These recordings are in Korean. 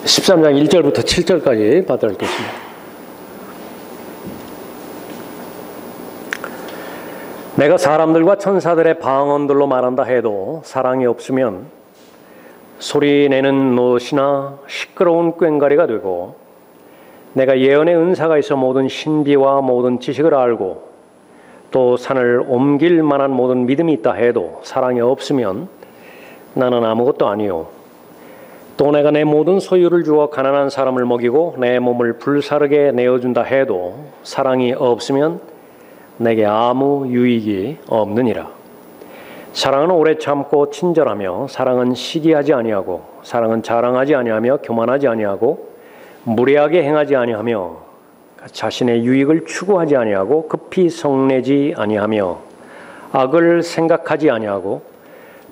13장 1절부터 7절까지 받아듣겠습니다. 내가 사람들과 천사들의 방언들로 말한다 해도 사랑이 없으면 소리내는 노시나 시끄러운 꽹과리가 되고, 내가 예언의 은사가 있어 모든 신비와 모든 지식을 알고 또 산을 옮길 만한 모든 믿음이 있다 해도 사랑이 없으면 나는 아무것도 아니요. 또 내가 내 모든 소유를 주어 가난한 사람을 먹이고 내 몸을 불사르게 내어준다 해도 사랑이 없으면 내게 아무 유익이 없느니라. 사랑은 오래 참고 친절하며, 사랑은 시기하지 아니하고, 사랑은 자랑하지 아니하며 교만하지 아니하고, 무례하게 행하지 아니하며, 자신의 유익을 추구하지 아니하고, 급히 성내지 아니하며, 악을 생각하지 아니하고,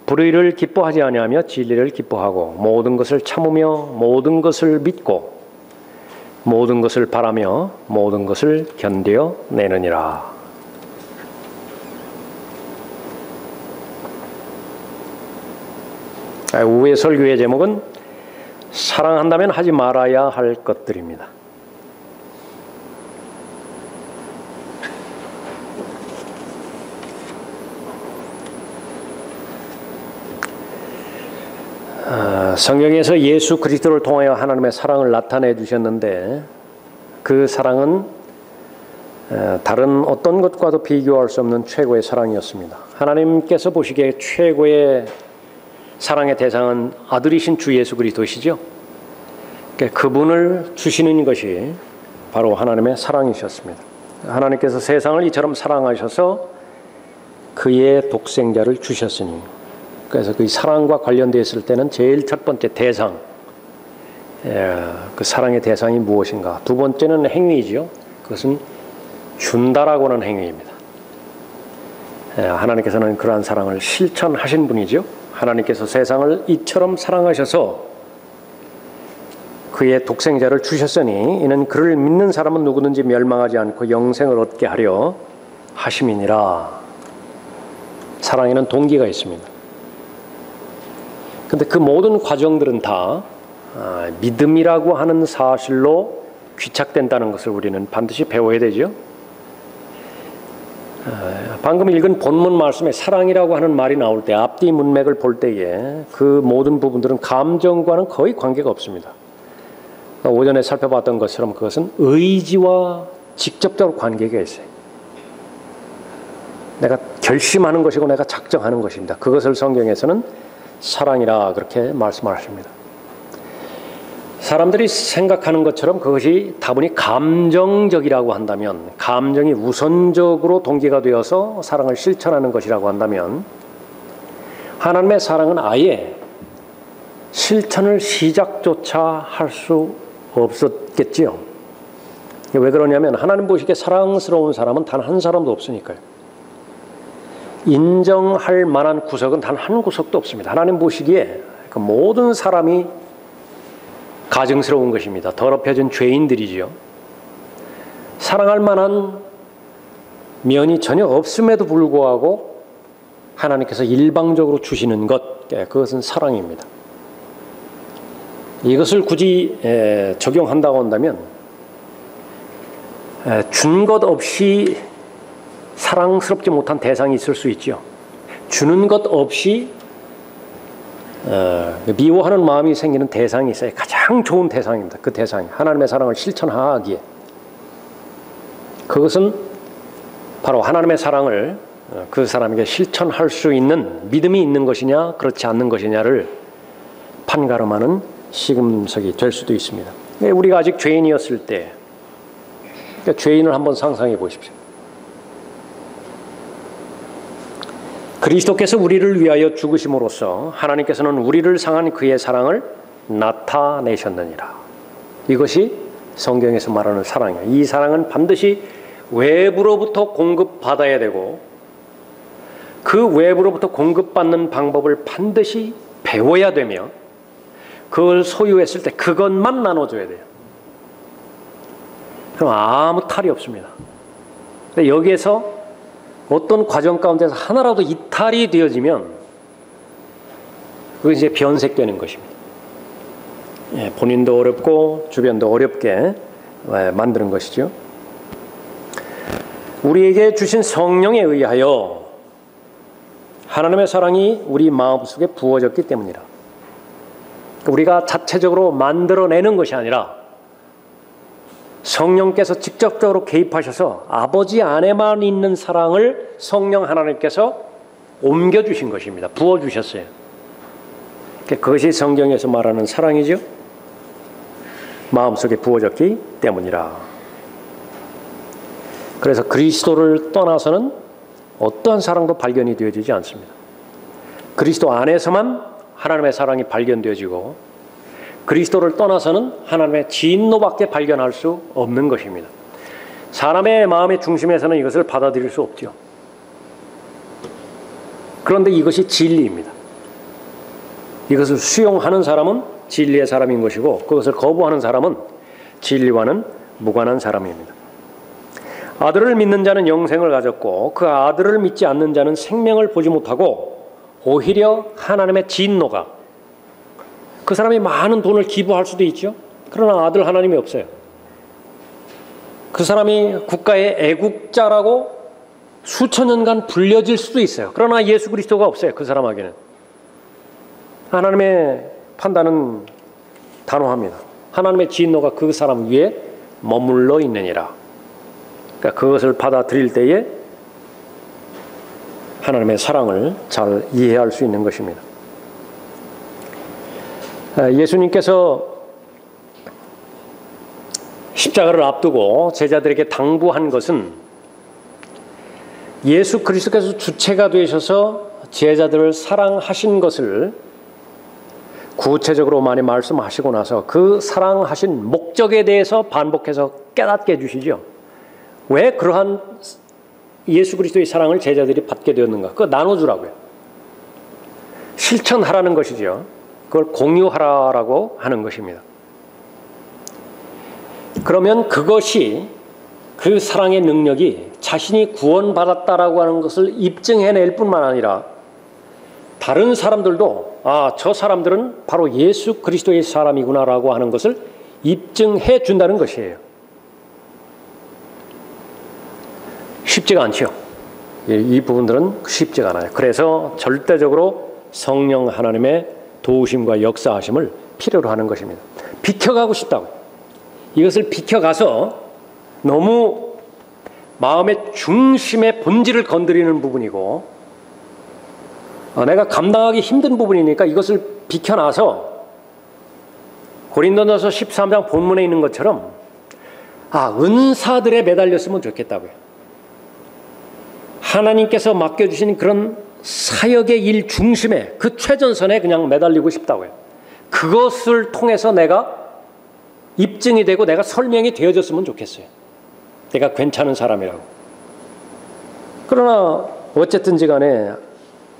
불의를 기뻐하지 아니하며 진리를 기뻐하고, 모든 것을 참으며 모든 것을 믿고 모든 것을 바라며 모든 것을 견뎌내느니라. 오후의 설교의 제목은 사랑한다면 하지 말아야 할 것들입니다. 성경에서 예수 그리스도를 통하여 하나님의 사랑을 나타내 주셨는데, 그 사랑은 다른 어떤 것과도 비교할 수 없는 최고의 사랑이었습니다. 하나님께서 보시기에 최고의 사랑의 대상은 아들이신 주 예수 그리스도시죠. 그분을 주시는 것이 바로 하나님의 사랑이셨습니다. 하나님께서 세상을 이처럼 사랑하셔서 그의 독생자를 주셨으니, 그래서 그 사랑과 관련되어 있을 때는 제일 첫 번째 대상, 그 사랑의 대상이 무엇인가. 두 번째는 행위이지요. 그것은 준다라고 하는 행위입니다. 하나님께서는 그러한 사랑을 실천하신 분이죠. 하나님께서 세상을 이처럼 사랑하셔서 그의 독생자를 주셨으니 이는 그를 믿는 사람은 누구든지 멸망하지 않고 영생을 얻게 하려 하심이니라. 사랑에는 동기가 있습니다. 근데 그 모든 과정들은 다 믿음이라고 하는 사실로 귀착된다는 것을 우리는 반드시 배워야 되죠. 방금 읽은 본문 말씀에 사랑이라고 하는 말이 나올 때, 앞뒤 문맥을 볼 때에 그 모든 부분들은 감정과는 거의 관계가 없습니다. 오전에 살펴봤던 것처럼 그것은 의지와 직접적으로 관계가 있어요. 내가 결심하는 것이고 내가 작정하는 것입니다. 그것을 성경에서는 사랑이라 그렇게 말씀하십니다. 사람들이 생각하는 것처럼 그것이 다분히 감정적이라고 한다면, 감정이 우선적으로 동기가 되어서 사랑을 실천하는 것이라고 한다면, 하나님의 사랑은 아예 실천을 시작조차 할 수 없었겠지요. 왜 그러냐면 하나님 보시기에 사랑스러운 사람은 단 한 사람도 없으니까요. 인정할 만한 구석은 단 한 구석도 없습니다. 하나님 보시기에 그 모든 사람이 가증스러운 것입니다. 더럽혀진 죄인들이지요. 사랑할 만한 면이 전혀 없음에도 불구하고 하나님께서 일방적으로 주시는 것, 그것은 사랑입니다. 이것을 굳이 적용한다고 한다면 준 것 없이 사랑스럽지 못한 대상이 있을 수 있죠. 주는 것 없이 미워하는 마음이 생기는 대상이 있어요. 가장 좋은 대상입니다. 그 대상이 하나님의 사랑을 실천하기에, 그것은 바로 하나님의 사랑을 그 사람에게 실천할 수 있는 믿음이 있는 것이냐 그렇지 않는 것이냐를 판가름하는 시금석이 될 수도 있습니다. 우리가 아직 죄인이었을 때, 죄인을 한번 상상해 보십시오. 그리스도께서 우리를 위하여 죽으심으로써 하나님께서는 우리를 상한 그의 사랑을 나타내셨느니라. 이것이 성경에서 말하는 사랑이에요. 이 사랑은 반드시 외부로부터 공급받아야 되고, 그 외부로부터 공급받는 방법을 반드시 배워야 되며, 그걸 소유했을 때 그것만 나눠줘야 돼요. 그럼 아무 탈이 없습니다. 근데 여기에서 어떤 과정 가운데서 하나라도 이탈이 되어지면 그것이 이제 변색되는 것입니다. 본인도 어렵고 주변도 어렵게 만드는 것이죠. 우리에게 주신 성령에 의하여 하나님의 사랑이 우리 마음속에 부어졌기 때문이라. 우리가 자체적으로 만들어내는 것이 아니라 성령께서 직접적으로 개입하셔서 아버지 안에만 있는 사랑을 성령 하나님께서 옮겨주신 것입니다. 부어주셨어요. 그것이 성경에서 말하는 사랑이죠. 마음속에 부어졌기 때문이라. 그래서 그리스도를 떠나서는 어떠한 사랑도 발견이 되어지지 않습니다. 그리스도 안에서만 하나님의 사랑이 발견되어지고 그리스도를 떠나서는 하나님의 진노밖에 발견할 수 없는 것입니다. 사람의 마음의 중심에서는 이것을 받아들일 수 없죠. 그런데 이것이 진리입니다. 이것을 수용하는 사람은 진리의 사람인 것이고 그것을 거부하는 사람은 진리와는 무관한 사람입니다. 아들을 믿는 자는 영생을 가졌고 그 아들을 믿지 않는 자는 생명을 보지 못하고 오히려 하나님의 진노가, 그 사람이 많은 돈을 기부할 수도 있죠. 그러나 아들 하나님이 없어요. 그 사람이 국가의 애국자라고 수천 년간 불려질 수도 있어요. 그러나 예수 그리스도가 없어요. 그 사람에게는. 하나님의 판단은 단호합니다. 하나님의 진노가 그 사람 위에 머물러 있느니라. 그러니까 그것을 받아들일 때에 하나님의 사랑을 잘 이해할 수 있는 것입니다. 예수님께서 십자가를 앞두고 제자들에게 당부한 것은 예수 그리스도께서 주체가 되셔서 제자들을 사랑하신 것을 구체적으로 많이 말씀하시고 나서 그 사랑하신 목적에 대해서 반복해서 깨닫게 해주시죠. 왜 그러한 예수 그리스도의 사랑을 제자들이 받게 되었는가? 그거 나눠주라고요. 실천하라는 것이죠. 그걸 공유하라라고 하는 것입니다. 그러면 그것이, 그 사랑의 능력이 자신이 구원받았다라고 하는 것을 입증해낼 뿐만 아니라 다른 사람들도 저 사람들은 바로 예수 그리스도의 사람이구나라고 하는 것을 입증해 준다는 것이에요. 쉽지가 않죠. 이 부분들은 쉽지가 않아요. 그래서 절대적으로 성령 하나님의 도우심과 역사하심을 필요로 하는 것입니다. 비켜가고 싶다고. 이것을 비켜가서 너무 마음의 중심의 본질을 건드리는 부분이고 내가 감당하기 힘든 부분이니까 이것을 비켜나서 고린도전서 13장 본문에 있는 것처럼 은사들에 매달렸으면 좋겠다고요. 하나님께서 맡겨주신 그런 사역의 일 중심에, 그 최전선에 그냥 매달리고 싶다고요. 그것을 통해서 내가 입증이 되고 내가 설명이 되어졌으면 좋겠어요. 내가 괜찮은 사람이라고. 그러나 어쨌든지 간에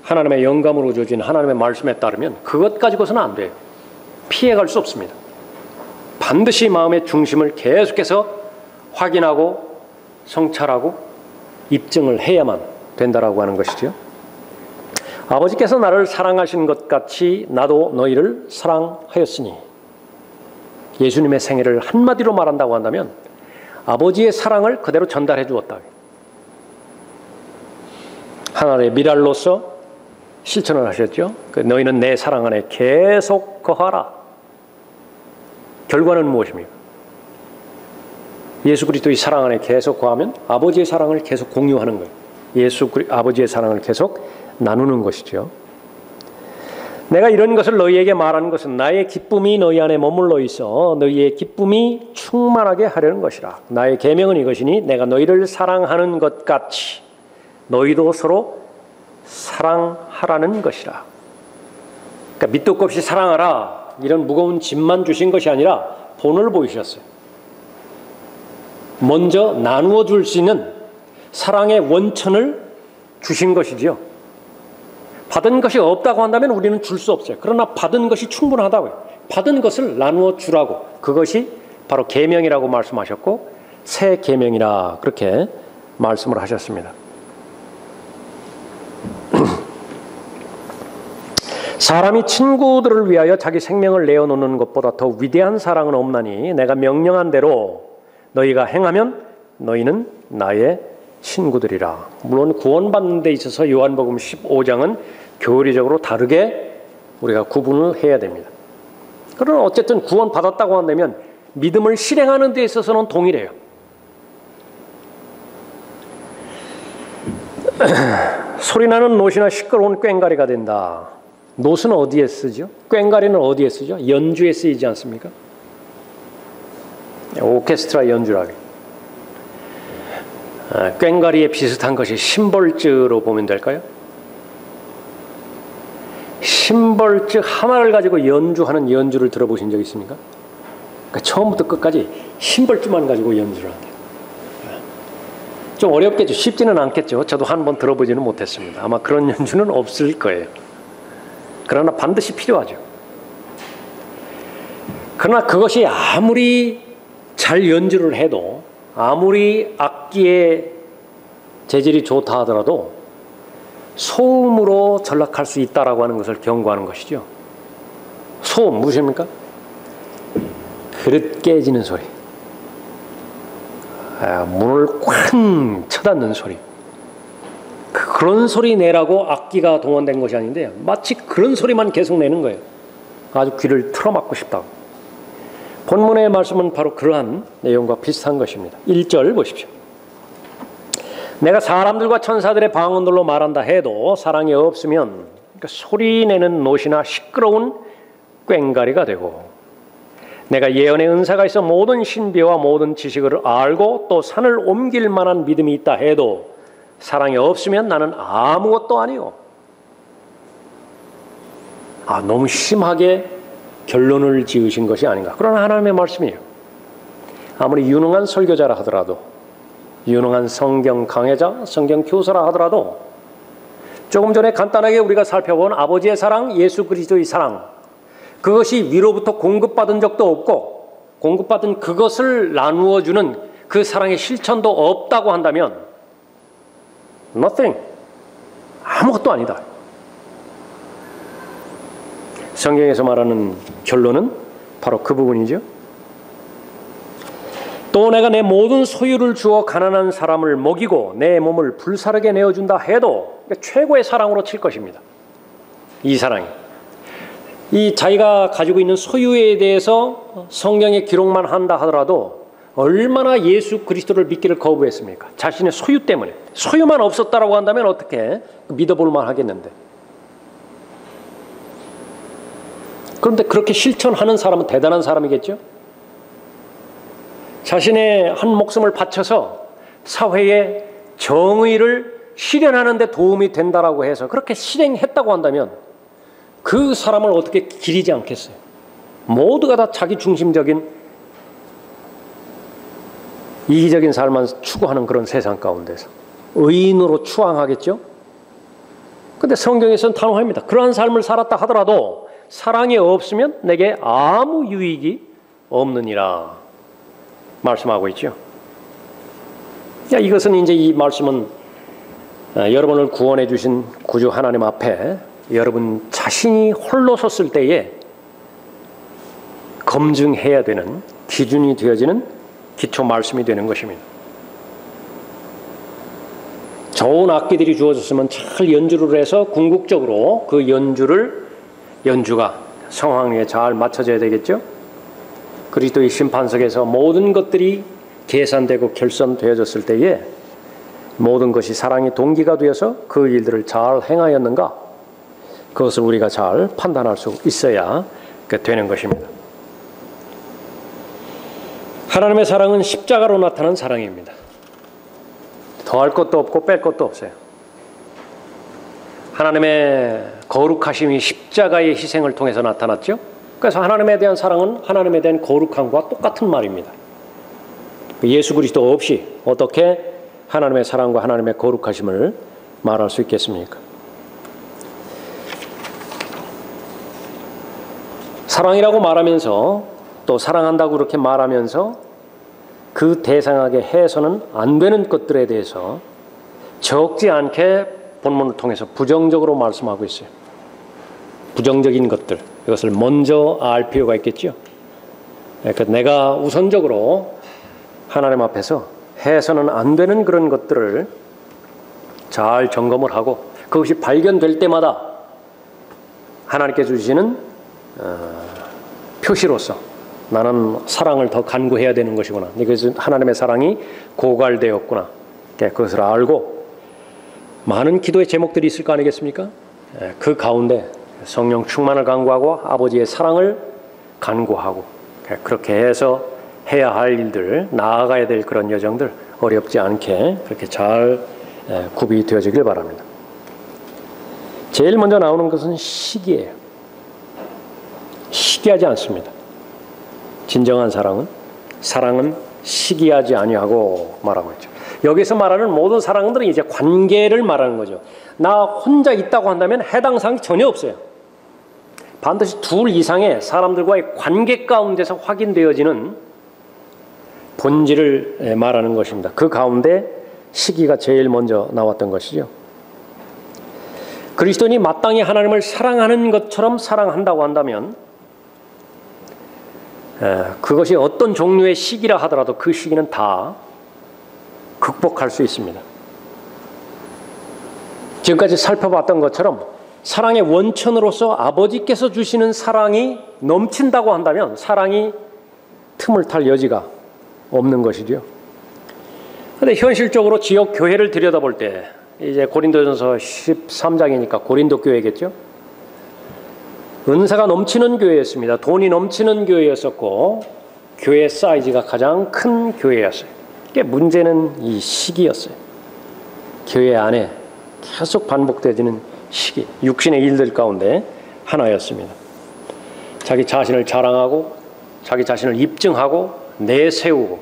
하나님의 영감으로 주어진 하나님의 말씀에 따르면 그것 가지고서는 안 돼요. 피해갈 수 없습니다. 반드시 마음의 중심을 계속해서 확인하고 성찰하고 입증을 해야만 된다라고 하는 것이죠. 아버지께서 나를 사랑하신 것 같이 나도 너희를 사랑하였으니, 예수님의 생애를 한마디로 말한다고 한다면 아버지의 사랑을 그대로 전달해 주었다. 하나님의 미랄로서 실천을 하셨죠. 너희는 내 사랑 안에 계속 거하라. 결과는 무엇입니까? 예수 그리스도의 사랑 안에 계속 거하면 아버지의 사랑을 계속 공유하는 거예요. 아버지의 사랑을 계속 나누는 것이죠. 내가 이런 것을 너희에게 말하는 것은 나의 기쁨이 너희 안에 머물러 있어 너희의 기쁨이 충만하게 하려는 것이라. 나의 계명은 이것이니 내가 너희를 사랑하는 것 같이 너희도 서로 사랑하라는 것이라. 그러니까 밑도 없이 사랑하라, 이런 무거운 짐만 주신 것이 아니라 본을 보이셨어요. 먼저 나누어 줄 수 있는 사랑의 원천을 주신 것이지요. 받은 것이 없다고 한다면 우리는 줄 수 없어요. 그러나 받은 것이 충분하다고요. 받은 것을 나누어 주라고. 그것이 바로 계명이라고 말씀하셨고 새 계명이라 그렇게 말씀을 하셨습니다. 사람이 친구들을 위하여 자기 생명을 내어놓는 것보다 더 위대한 사랑은 없나니 내가 명령한 대로 너희가 행하면 너희는 나의 친구들이라. 물론 구원받는 데 있어서 요한복음 15장은 교리적으로 다르게 우리가 구분을 해야 됩니다. 그러나 어쨌든 구원받았다고 한다면 믿음을 실행하는 데 있어서는 동일해요. 소리나는 노시나 시끄러운 꽹과리가 된다. 노는 어디에 쓰죠? 꽹과리는 어디에 쓰죠? 연주에 쓰이지 않습니까? 오케스트라 연주라고. 꽹과리에 비슷한 것이 심벌즈로 보면 될까요? 심벌즈 하나를 가지고 연주하는 연주를 들어보신 적 있습니까? 그러니까 처음부터 끝까지 심벌즈만 가지고 연주를 한대요. 좀 어렵겠죠. 쉽지는 않겠죠. 저도 한 번 들어보지는 못했습니다. 아마 그런 연주는 없을 거예요. 그러나 반드시 필요하죠. 그러나 그것이 아무리 잘 연주를 해도, 아무리 악기의 재질이 좋다 하더라도 소음으로 전락할 수 있다라고 하는 것을 경고하는 것이죠. 소음 무엇입니까? 그릇 깨지는 소리, 문을 쾅 쳐닫는 소리, 그런 소리 내라고 악기가 동원된 것이 아닌데 마치 그런 소리만 계속 내는 거예요. 아주 귀를 틀어막고 싶다고. 본문의 말씀은 바로 그러한 내용과 비슷한 것입니다. 1절 보십시오. 내가 사람들과 천사들의 방언들로 말한다 해도 사랑이 없으면, 그러니까 소리내는 노시나 시끄러운 꽹과리가 되고, 내가 예언의 은사가 있어 모든 신비와 모든 지식을 알고 또 산을 옮길 만한 믿음이 있다 해도 사랑이 없으면 나는 아무것도 아니요. 너무 심하게 결론을 지으신 것이 아닌가. 그러나 하나님의 말씀이에요. 아무리 유능한 설교자라 하더라도, 유능한 성경 강해자, 성경 교사라 하더라도 조금 전에 간단하게 우리가 살펴본 아버지의 사랑, 예수 그리스도의 사랑, 그것이 위로부터 공급받은 적도 없고 공급받은 그것을 나누어주는 그 사랑의 실천도 없다고 한다면 nothing, 아무것도 아니다. 성경에서 말하는 결론은 바로 그 부분이죠. 또 내가 내 모든 소유를 주어 가난한 사람을 먹이고 내 몸을 불사르게 내어준다 해도, 그러니까 최고의 사랑으로 칠 것입니다. 이 사랑이. 이 자기가 가지고 있는 소유에 대해서 성경에 기록만 한다 하더라도 얼마나 예수 그리스도를 믿기를 거부했습니까? 자신의 소유 때문에. 소유만 없었다라고 한다면 어떻게 믿어볼 만 하겠는데. 그런데 그렇게 실천하는 사람은 대단한 사람이겠죠? 자신의 한 목숨을 바쳐서 사회의 정의를 실현하는 데 도움이 된다라고 해서 그렇게 실행했다고 한다면 그 사람을 어떻게 기리지 않겠어요? 모두가 다 자기 중심적인 이기적인 삶만 추구하는 그런 세상 가운데서 의인으로 추앙하겠죠? 그런데 성경에서는 단호합니다. 그러한 삶을 살았다 하더라도 사랑이 없으면 내게 아무 유익이 없느니라 말씀하고 있죠. 이것은 이제 이 말씀은 여러분을 구원해 주신 구주 하나님 앞에 여러분 자신이 홀로 섰을 때에 검증해야 되는 기준이 되어지는 기초 말씀이 되는 것입니다. 좋은 악기들이 주어졌으면 잘 연주를 해서 궁극적으로 그 연주가 성황리에 잘 맞춰져야 되겠죠. 그리스도의 심판석에서 모든 것들이 계산되고 결선되어졌을 때에 모든 것이 사랑의 동기가 되어서 그 일들을 잘 행하였는가, 그것을 우리가 잘 판단할 수 있어야 되는 것입니다. 하나님의 사랑은 십자가로 나타난 사랑입니다. 더할 것도 없고 뺄 것도 없어요. 하나님의 거룩하심이 십자가의 희생을 통해서 나타났죠. 그래서 하나님에 대한 사랑은 하나님에 대한 거룩함과 똑같은 말입니다. 예수 그리스도 없이 어떻게 하나님의 사랑과 하나님의 거룩하심을 말할 수 있겠습니까? 사랑이라고 말하면서 또 사랑한다고 그렇게 말하면서 그 대상에게 해서는 안 되는 것들에 대해서 적지 않게 본문을 통해서 부정적으로 말씀하고 있어요. 부정적인 것들, 이것을 먼저 알 필요가 있겠죠. 그러니까 내가 우선적으로 하나님 앞에서 해서는 안 되는 그런 것들을 잘 점검을 하고 그것이 발견될 때마다 하나님께 주시는 표시로서 나는 사랑을 더 간구해야 되는 것이구나. 이것은 하나님의 사랑이 고갈되었구나. 그것을 알고 많은 기도의 제목들이 있을 거 아니겠습니까? 그 가운데 성령 충만을 간구하고 아버지의 사랑을 간구하고 그렇게 해서 해야 할 일들, 나아가야 될 그런 여정들 어렵지 않게 그렇게 잘 구비되어지길 바랍니다. 제일 먼저 나오는 것은 시기예요. 시기하지 않습니다. 진정한 사랑은 시기하지 아니하고 말하고 있죠. 여기서 말하는 모든 사랑들은 이제 관계를 말하는 거죠. 나 혼자 있다고 한다면 해당 사항이 전혀 없어요. 반드시 둘 이상의 사람들과의 관계 가운데서 확인되어지는 본질을 말하는 것입니다. 그 가운데 시기가 제일 먼저 나왔던 것이죠. 그리스도인이 마땅히 하나님을 사랑하는 것처럼 사랑한다고 한다면 그것이 어떤 종류의 시기라 하더라도 그 시기는 다 극복할 수 있습니다. 지금까지 살펴봤던 것처럼 사랑의 원천으로서 아버지께서 주시는 사랑이 넘친다고 한다면 사랑이 틈을 탈 여지가 없는 것이죠. 그런데 현실적으로 지역 교회를 들여다볼 때 이제 고린도전서 13장이니까 고린도 교회겠죠. 은사가 넘치는 교회였습니다. 돈이 넘치는 교회였었고 교회 사이즈가 가장 큰 교회였어요. 문제는 이 시기였어요. 교회 안에 계속 반복되어지는 시기, 육신의 일들 가운데 하나였습니다. 자기 자신을 자랑하고 자기 자신을 입증하고 내세우고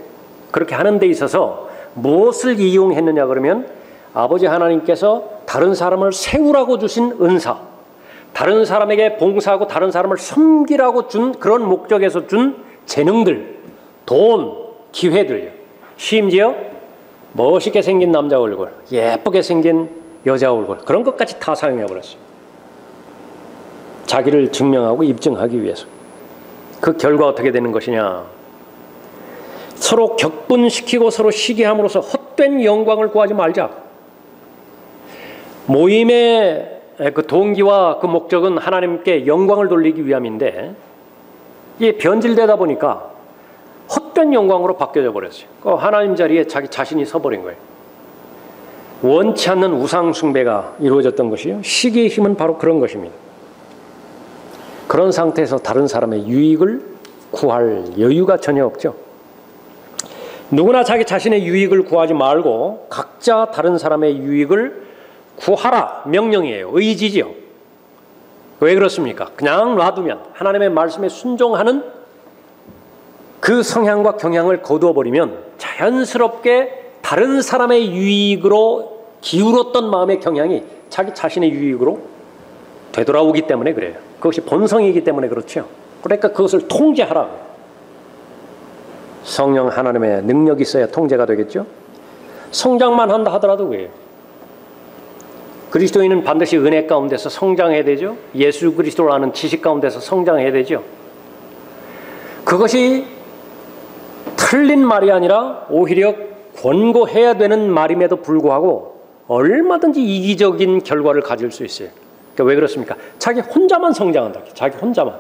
그렇게 하는 데 있어서 무엇을 이용했느냐 그러면 아버지 하나님께서 다른 사람을 세우라고 주신 은사, 다른 사람에게 봉사하고 다른 사람을 섬기라고 준 그런 목적에서 준 재능들, 돈, 기회들, 심지어 멋있게 생긴 남자 얼굴, 예쁘게 생긴 여자 얼굴 그런 것까지 다 사용해버렸어요. 자기를 증명하고 입증하기 위해서. 그 결과 어떻게 되는 것이냐. 서로 격분시키고 서로 시기함으로써 헛된 영광을 구하지 말자. 모임의 그 동기와 그 목적은 하나님께 영광을 돌리기 위함인데 이게 변질되다 보니까 헛된 영광으로 바뀌어져 버렸어요. 하나님 자리에 자기 자신이 서버린 거예요. 원치 않는 우상 숭배가 이루어졌던 것이요. 시기의 힘은 바로 그런 것입니다. 그런 상태에서 다른 사람의 유익을 구할 여유가 전혀 없죠. 누구나 자기 자신의 유익을 구하지 말고 각자 다른 사람의 유익을 구하라 명령이에요. 의지지요. 왜 그렇습니까? 그냥 놔두면 하나님의 말씀에 순종하는 그 성향과 경향을 거두어 버리면 자연스럽게 다른 사람의 유익으로 기울었던 마음의 경향이 자기 자신의 유익으로 되돌아오기 때문에 그래요. 그것이 본성이기 때문에 그렇죠. 그러니까 그것을 통제하라. 성령 하나님의 능력이 있어야 통제가 되겠죠. 성장만 한다 하더라도 그래요. 그리스도인은 반드시 은혜 가운데서 성장해야 되죠. 예수 그리스도를 아는 지식 가운데서 성장해야 되죠. 그것이 틀린 말이 아니라 오히려 권고해야 되는 말임에도 불구하고 얼마든지 이기적인 결과를 가질 수 있어요. 그러니까 왜 그렇습니까? 자기 혼자만 성장한다. 자기 혼자만.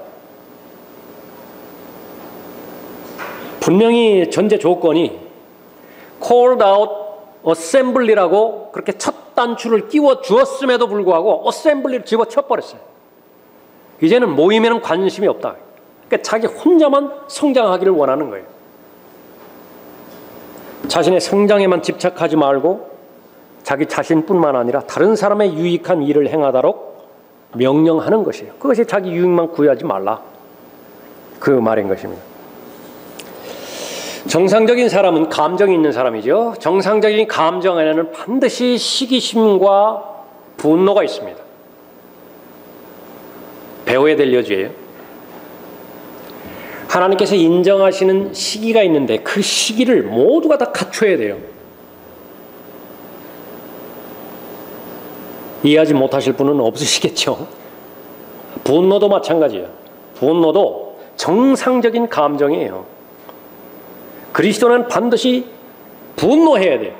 분명히 전제 조건이 called out assembly라고 그렇게 첫 단추를 끼워 주었음에도 불구하고 assembly를 집어쳐 버렸어요. 이제는 모임에는 관심이 없다. 그러니까 자기 혼자만 성장하기를 원하는 거예요. 자신의 성장에만 집착하지 말고 자기 자신뿐만 아니라 다른 사람의 유익한 일을 행하도록 명령하는 것이에요. 그것이 자기 유익만 구하지 말라. 그 말인 것입니다. 정상적인 사람은 감정이 있는 사람이죠. 정상적인 감정 안에는 반드시 시기심과 분노가 있습니다. 배워야 될 여지예요. 하나님께서 인정하시는 시기가 있는데 그 시기를 모두가 다 갖춰야 돼요. 이해하지 못하실 분은 없으시겠죠. 분노도 마찬가지예요. 분노도 정상적인 감정이에요. 그리스도는 반드시 분노해야 돼요.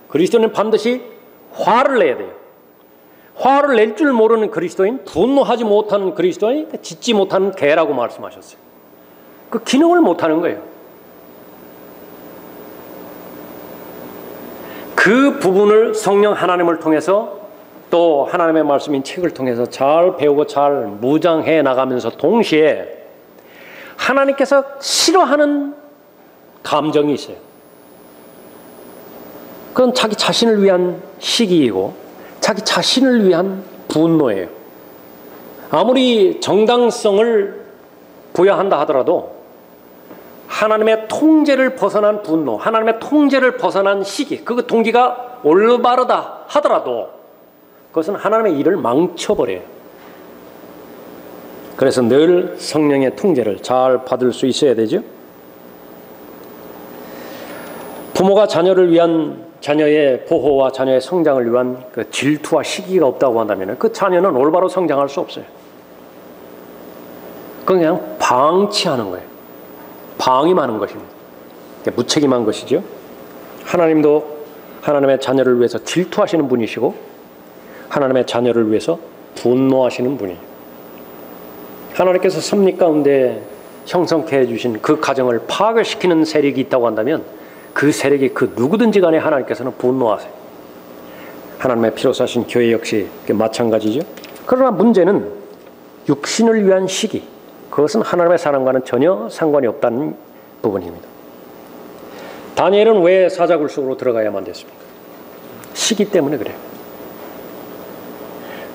그리스도는 반드시 화를 내야 돼요. 화를 낼 줄 모르는 그리스도인, 분노하지 못하는 그리스도인, 짓지 못하는 개라고 말씀하셨어요. 그 기능을 못하는 거예요. 그 부분을 성령 하나님을 통해서 또 하나님의 말씀인 책을 통해서 잘 배우고 잘 무장해 나가면서 동시에 하나님께서 싫어하는 감정이 있어요. 그건 자기 자신을 위한 시기이고 자기 자신을 위한 분노예요. 아무리 정당성을 부여한다 하더라도 하나님의 통제를 벗어난 분노, 하나님의 통제를 벗어난 시기, 그 동기가 올바르다 하더라도 그것은 하나님의 일을 망쳐버려요. 그래서 늘 성령의 통제를 잘 받을 수 있어야 되죠. 부모가 자녀를 위한 자녀의 보호와 자녀의 성장을 위한 그 질투와 시기가 없다고 한다면 그 자녀는 올바로 성장할 수 없어요. 그건 그냥 방치하는 거예요. 방임하는 것입니다. 무책임한 것이죠. 하나님도 하나님의 자녀를 위해서 질투하시는 분이시고 하나님의 자녀를 위해서 분노하시는 분이에요. 하나님께서 섭리 가운데 형성케 해주신 그 가정을 파괴시키는 세력이 있다고 한다면 그 세력이 그 누구든지 간에 하나님께서는 분노하세요. 하나님의 피로 사신 교회 역시 마찬가지죠. 그러나 문제는 육신을 위한 시기, 그것은 하나님의 사랑과는 전혀 상관이 없다는 부분입니다. 다니엘은 왜 사자굴 속으로 들어가야만 됐습니까? 시기 때문에 그래요.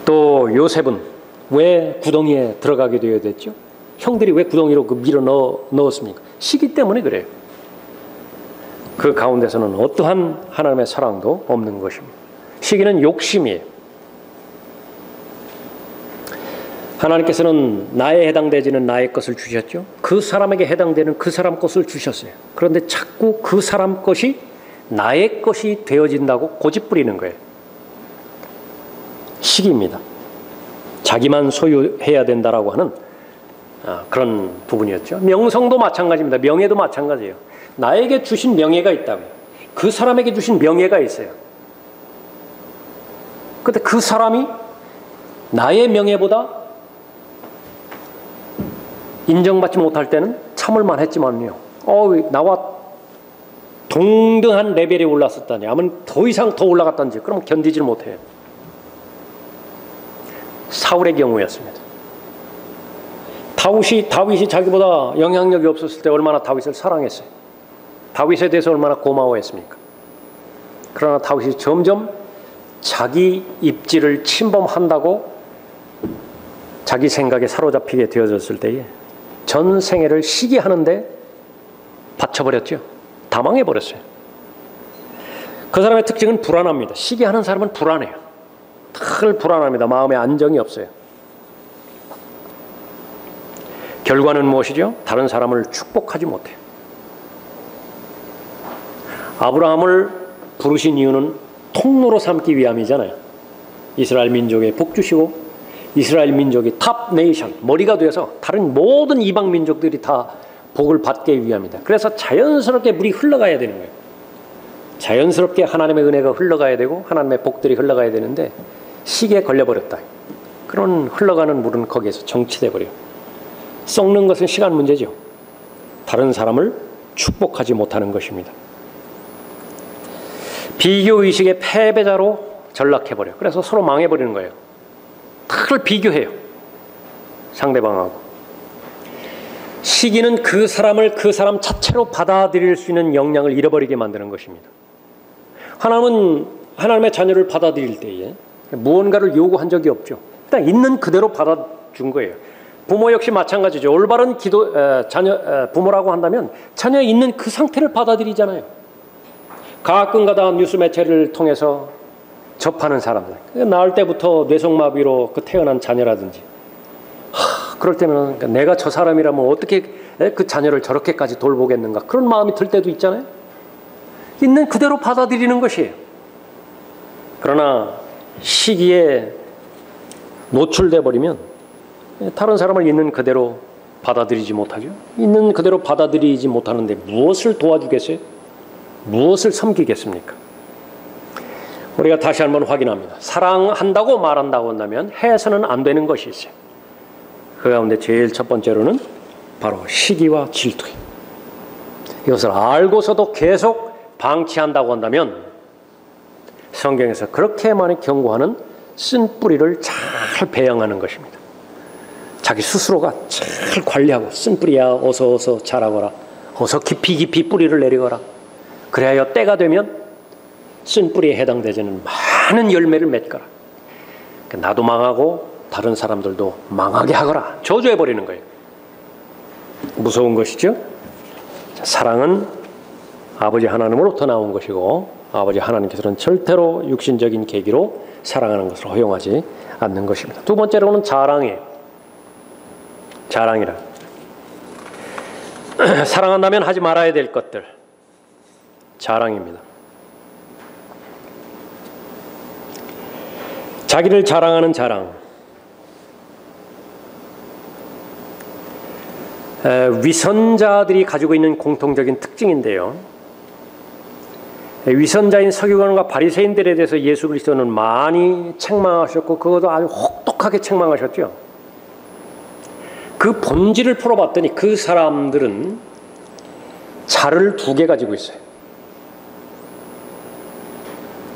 또 요셉은 왜 구덩이에 들어가게 되어야 됐죠? 형들이 왜 구덩이로 밀어 넣었습니까? 시기 때문에 그래요. 그 가운데서는 어떠한 하나님의 사랑도 없는 것입니다. 시기는 욕심이에요. 하나님께서는 나에 해당되지는 나의 것을 주셨죠. 그 사람에게 해당되는 그 사람 것을 주셨어요. 그런데 자꾸 그 사람 것이 나의 것이 되어진다고 고집부리는 거예요. 시기입니다. 자기만 소유해야 된다라고 하는 그런 부분이었죠. 명성도 마찬가지입니다. 명예도 마찬가지예요. 나에게 주신 명예가 있다고. 그 사람에게 주신 명예가 있어요. 그런데 그 사람이 나의 명예보다 인정받지 못할 때는 참을만 했지만요. 나와 동등한 레벨에 올랐었다니, 아니면 더 이상 더 올라갔다든지, 그러면 견디질 못해요. 사울의 경우였습니다. 다윗이 자기보다 영향력이 없었을 때 얼마나 다윗을 사랑했어요. 다윗에 대해서 얼마나 고마워했습니까? 그러나 다윗이 점점 자기 입지를 침범한다고 자기 생각에 사로잡히게 되어졌을 때에 전 생애를 시기하는데 바쳐버렸죠. 다 망해버렸어요. 그 사람의 특징은 불안합니다. 시기하는 사람은 불안해요. 늘 불안합니다. 마음에 안정이 없어요. 결과는 무엇이죠? 다른 사람을 축복하지 못해요. 아브라함을 부르신 이유는 통로로 삼기 위함이잖아요. 이스라엘 민족에 복 주시고 이스라엘 민족이 탑 네이션, 머리가 되어서 다른 모든 이방 민족들이 다 복을 받기 위함이다. 그래서 자연스럽게 물이 흘러가야 되는 거예요. 자연스럽게 하나님의 은혜가 흘러가야 되고 하나님의 복들이 흘러가야 되는데 시기에 걸려버렸다. 그런 흘러가는 물은 거기에서 정치돼 버려요. 썩는 것은 시간 문제죠. 다른 사람을 축복하지 못하는 것입니다. 비교의식의 패배자로 전락해버려요. 그래서 서로 망해버리는 거예요. 늘 비교해요. 상대방하고. 시기는 그 사람을 그 사람 자체로 받아들일 수 있는 역량을 잃어버리게 만드는 것입니다. 하나님은 하나님의 자녀를 받아들일 때에 무언가를 요구한 적이 없죠. 일단 있는 그대로 받아준 거예요. 부모 역시 마찬가지죠. 올바른 부모라고 한다면 자녀 있는 그 상태를 받아들이잖아요. 가끔가다 뉴스 매체를 통해서 접하는 사람들, 낳을 때부터 뇌성마비로 태어난 자녀라든지, 그럴 때는 내가 저 사람이라면 어떻게 그 자녀를 저렇게까지 돌보겠는가, 그런 마음이 들 때도 있잖아요. 있는 그대로 받아들이는 것이에요. 그러나 시기에 노출돼 버리면 다른 사람을 있는 그대로 받아들이지 못하죠. 있는 그대로 받아들이지 못하는데 무엇을 도와주겠어요? 무엇을 섬기겠습니까? 우리가 다시 한번 확인합니다. 사랑한다고 말한다고 한다면 해서는 안 되는 것이 있어요. 그 가운데 제일 첫 번째로는 바로 시기와 질투. 이것을 알고서도 계속 방치한다고 한다면 성경에서 그렇게 많이 경고하는 쓴뿌리를 잘 배양하는 것입니다. 자기 스스로가 잘 관리하고 쓴뿌리야 어서 자라거라. 어서 깊이 뿌리를 내리거라. 그래야 때가 되면 쓴뿌리에 해당되지는 많은 열매를 맺거라. 나도 망하고 다른 사람들도 망하게 하거라. 저주해버리는 거예요. 무서운 것이죠. 사랑은 아버지 하나님으로부터 나온 것이고 아버지 하나님께서는 절대로 육신적인 계기로 사랑하는 것을 허용하지 않는 것입니다. 두 번째로는 자랑이에요. 자랑이라. 사랑한다면 하지 말아야 될 것들. 자랑입니다. 자기를 자랑하는 자랑. 위선자들이 가지고 있는 공통적인 특징인데요. 위선자인 서기관과 바리새인들에 대해서 예수 그리스도는 많이 책망하셨고 그것도 아주 혹독하게 책망하셨죠. 그 본질을 풀어봤더니 그 사람들은 자를 두 개 가지고 있어요.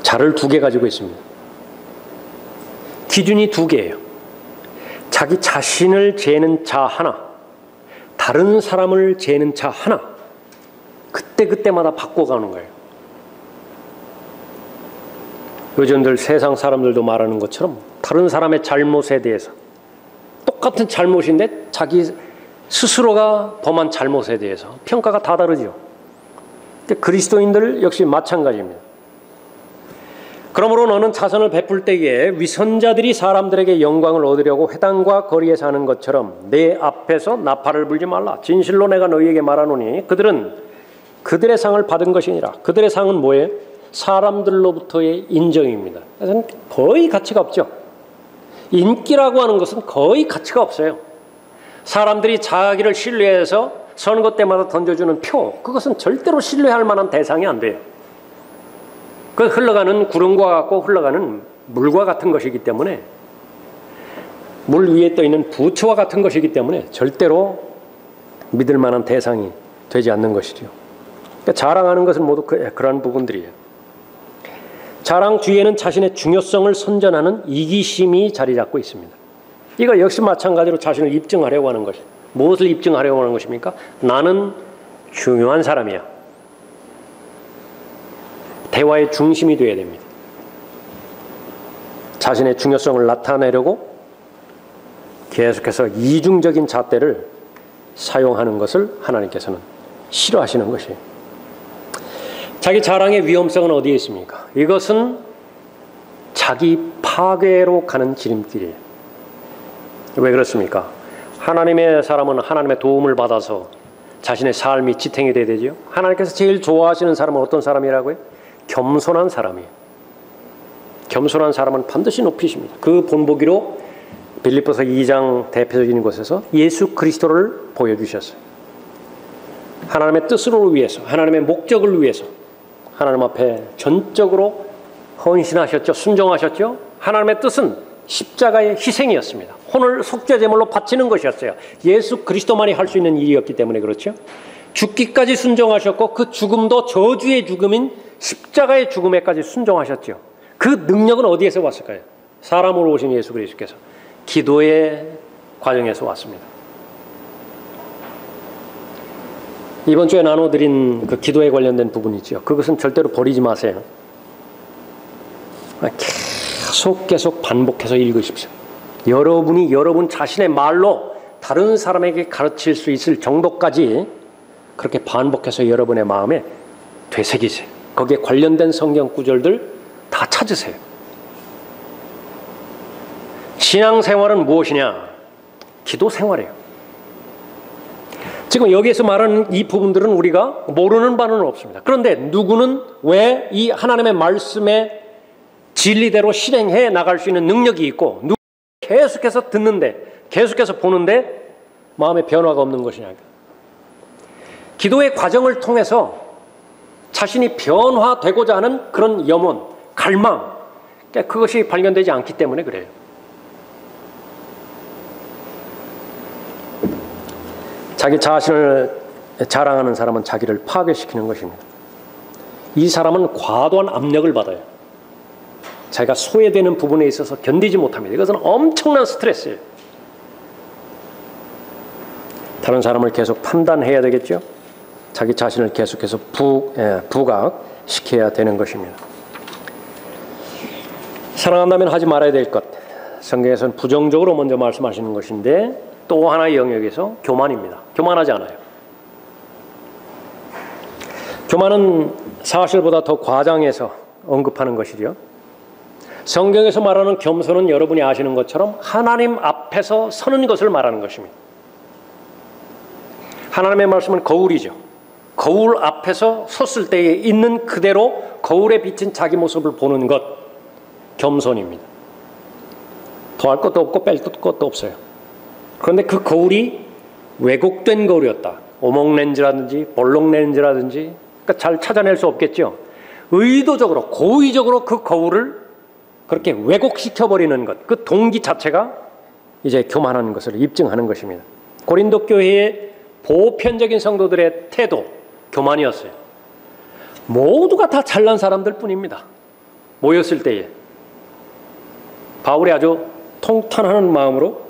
자를 두 개 가지고 있습니다. 기준이 두 개예요. 자기 자신을 재는 자 하나, 다른 사람을 재는 자 하나. 그때마다 바꿔가는 거예요. 요즘들 세상 사람들도 말하는 것처럼 다른 사람의 잘못에 대해서 똑같은 잘못인데 자기 스스로가 범한 잘못에 대해서 평가가 다 다르죠. 그리스도인들 역시 마찬가지입니다. 그러므로 너는 자선을 베풀 때에 위선자들이 사람들에게 영광을 얻으려고 회당과 거리에 사는 것처럼 내 앞에서 나팔을 불지 말라. 진실로 내가 너희에게 말하노니 그들은 그들의 상을 받은 것이니라. 그들의 상은 뭐예요? 사람들로부터의 인정입니다. 그래서 거의 가치가 없죠. 인기라고 하는 것은 거의 가치가 없어요. 사람들이 자기를 신뢰해서 선거 때마다 던져주는 표, 그것은 절대로 신뢰할 만한 대상이 안 돼요. 그 흘러가는 구름과 같고 흘러가는 물과 같은 것이기 때문에, 물 위에 떠있는 부처와 같은 것이기 때문에 절대로 믿을 만한 대상이 되지 않는 것이죠. 그러니까 자랑하는 것은 모두 그러한 부분들이에요. 자랑 뒤에는 자신의 중요성을 선전하는 이기심이 자리 잡고 있습니다. 이거 역시 마찬가지로 자신을 입증하려고 하는 것이에요. 무엇을 입증하려고 하는 것입니까? 나는 중요한 사람이야. 대화의 중심이 되어야 됩니다. 자신의 중요성을 나타내려고 계속해서 이중적인 잣대를 사용하는 것을 하나님께서는 싫어하시는 것이에요. 자기 자랑의 위험성은 어디에 있습니까? 이것은 자기 파괴로 가는 지름길이에요. 왜 그렇습니까? 하나님의 사람은 하나님의 도움을 받아서 자신의 삶이 지탱이 돼야 되죠. 하나님께서 제일 좋아하시는 사람은 어떤 사람이라고요? 겸손한 사람이에요. 겸손한 사람은 반드시 높이십니다. 그 본보기로 빌립보서 2장 대표적인 곳에서 예수 그리스도를 보여주셨어요. 하나님의 뜻을 위해서, 하나님의 목적을 위해서 하나님 앞에 전적으로 헌신하셨죠. 순종하셨죠. 하나님의 뜻은 십자가의 희생이었습니다. 혼을 속죄제물로 바치는 것이었어요. 예수 그리스도만이 할 수 있는 일이었기 때문에 그렇죠. 죽기까지 순종하셨고 그 죽음도 저주의 죽음인 십자가의 죽음에까지 순종하셨죠. 그 능력은 어디에서 왔을까요? 사람으로 오신 예수 그리스도께서 기도의 과정에서 왔습니다. 이번 주에 나눠드린 그 기도에 관련된 부분이 있죠. 그것은 절대로 버리지 마세요. 계속 반복해서 읽으십시오. 여러분이 여러분 자신의 말로 다른 사람에게 가르칠 수 있을 정도까지 그렇게 반복해서 여러분의 마음에 되새기세요. 거기에 관련된 성경 구절들 다 찾으세요. 신앙생활은 무엇이냐? 기도 생활이에요. 지금 여기에서 말하는 이 부분들은 우리가 모르는 바는 없습니다. 그런데 누구는 왜 이 하나님의 말씀의 진리대로 실행해 나갈 수 있는 능력이 있고 계속해서 듣는데, 계속해서 보는데 마음의 변화가 없는 것이냐. 기도의 과정을 통해서 자신이 변화되고자 하는 그런 염원, 갈망, 그것이 발견되지 않기 때문에 그래요. 자기 자신을 자랑하는 사람은 자기를 파괴시키는 것입니다. 이 사람은 과도한 압력을 받아요. 자기가 소외되는 부분에 있어서 견디지 못합니다. 이것은 엄청난 스트레스예요. 다른 사람을 계속 판단해야 되겠죠. 자기 자신을 계속해서 부각시켜야 되는 것입니다. 사랑한다면 하지 말아야 될 것, 성경에서는 부정적으로 먼저 말씀하시는 것인데 또 하나의 영역에서 교만입니다. 교만하지 않아요. 교만은 사실보다 더 과장해서 언급하는 것이죠. 성경에서 말하는 겸손은 여러분이 아시는 것처럼 하나님 앞에서 서는 것을 말하는 것입니다. 하나님의 말씀은 거울이죠. 거울 앞에서 섰을 때에 있는 그대로 거울에 비친 자기 모습을 보는 것, 겸손입니다. 더할 것도 없고 뺄 것도 없어요. 그런데 그 거울이 왜곡된 거울이었다. 오목렌즈라든지 볼록렌즈라든지, 그러니까 잘 찾아낼 수 없겠죠. 의도적으로 고의적으로 그 거울을 그렇게 왜곡시켜버리는 것, 그 동기 자체가 이제 교만한 것을 입증하는 것입니다. 고린도 교회의 보편적인 성도들의 태도, 교만이었어요. 모두가 다 잘난 사람들 뿐입니다. 모였을 때에 바울이 아주 통탄하는 마음으로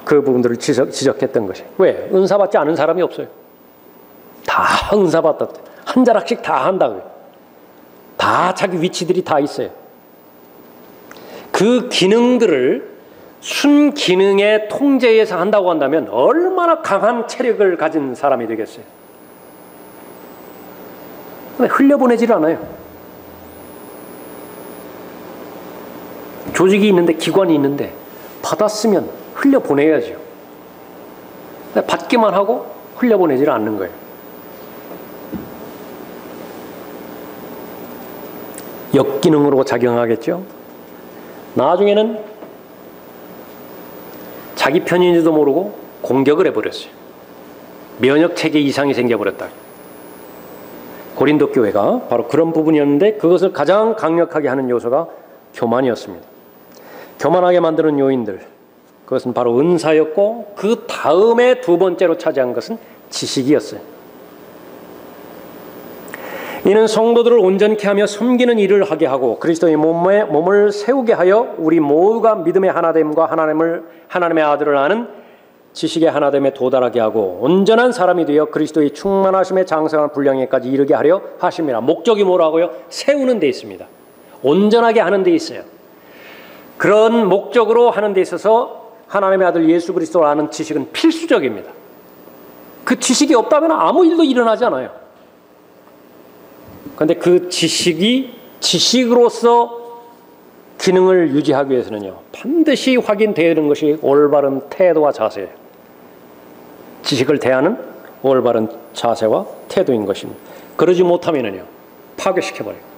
그 부분들을 지적했던 것이, 왜? 은사 받지 않은 사람이 없어요. 다 은사 받았대. 한 자락씩 다 한다고요. 다 자기 위치들이 다 있어요. 그 기능들을 순기능의 통제에서 한다고 한다면 얼마나 강한 체력을 가진 사람이 되겠어요. 근데 흘려보내질 않아요. 조직이 있는데, 기관이 있는데 받았으면 흘려보내야죠. 받기만 하고 흘려보내질 않는 거예요. 역기능으로 작용하겠죠. 나중에는 자기 편인지도 모르고 공격을 해버렸어요. 면역체계 이상이 생겨버렸다. 고린도 교회가 바로 그런 부분이었는데 그것을 가장 강력하게 하는 요소가 교만이었습니다. 교만하게 만드는 요인들, 그것은 바로 은사였고 그 다음에 두 번째로 차지한 것은 지식이었어요. 이는 성도들을 온전케 하며 섬기는 일을 하게 하고 그리스도의 몸을 세우게 하여 우리 모두가 믿음의 하나됨과 하나님의 아들을 아는 지식의 하나됨에 도달하게 하고 온전한 사람이 되어 그리스도의 충만하심에 장성한 분량에까지 이르게 하려 하심이라. 목적이 뭐라고요? 세우는 데 있습니다. 온전하게 하는 데 있어요. 그런 목적으로 하는 데 있어서 하나님의 아들 예수 그리스도를 아는 지식은 필수적입니다. 그 지식이 없다면 아무 일도 일어나지 않아요. 그런데 그 지식이 지식으로서 기능을 유지하기 위해서는요, 반드시 확인되는 것이 올바른 태도와 자세예요. 지식을 대하는 올바른 자세와 태도인 것입니다. 그러지 못하면요, 파괴시켜버려요.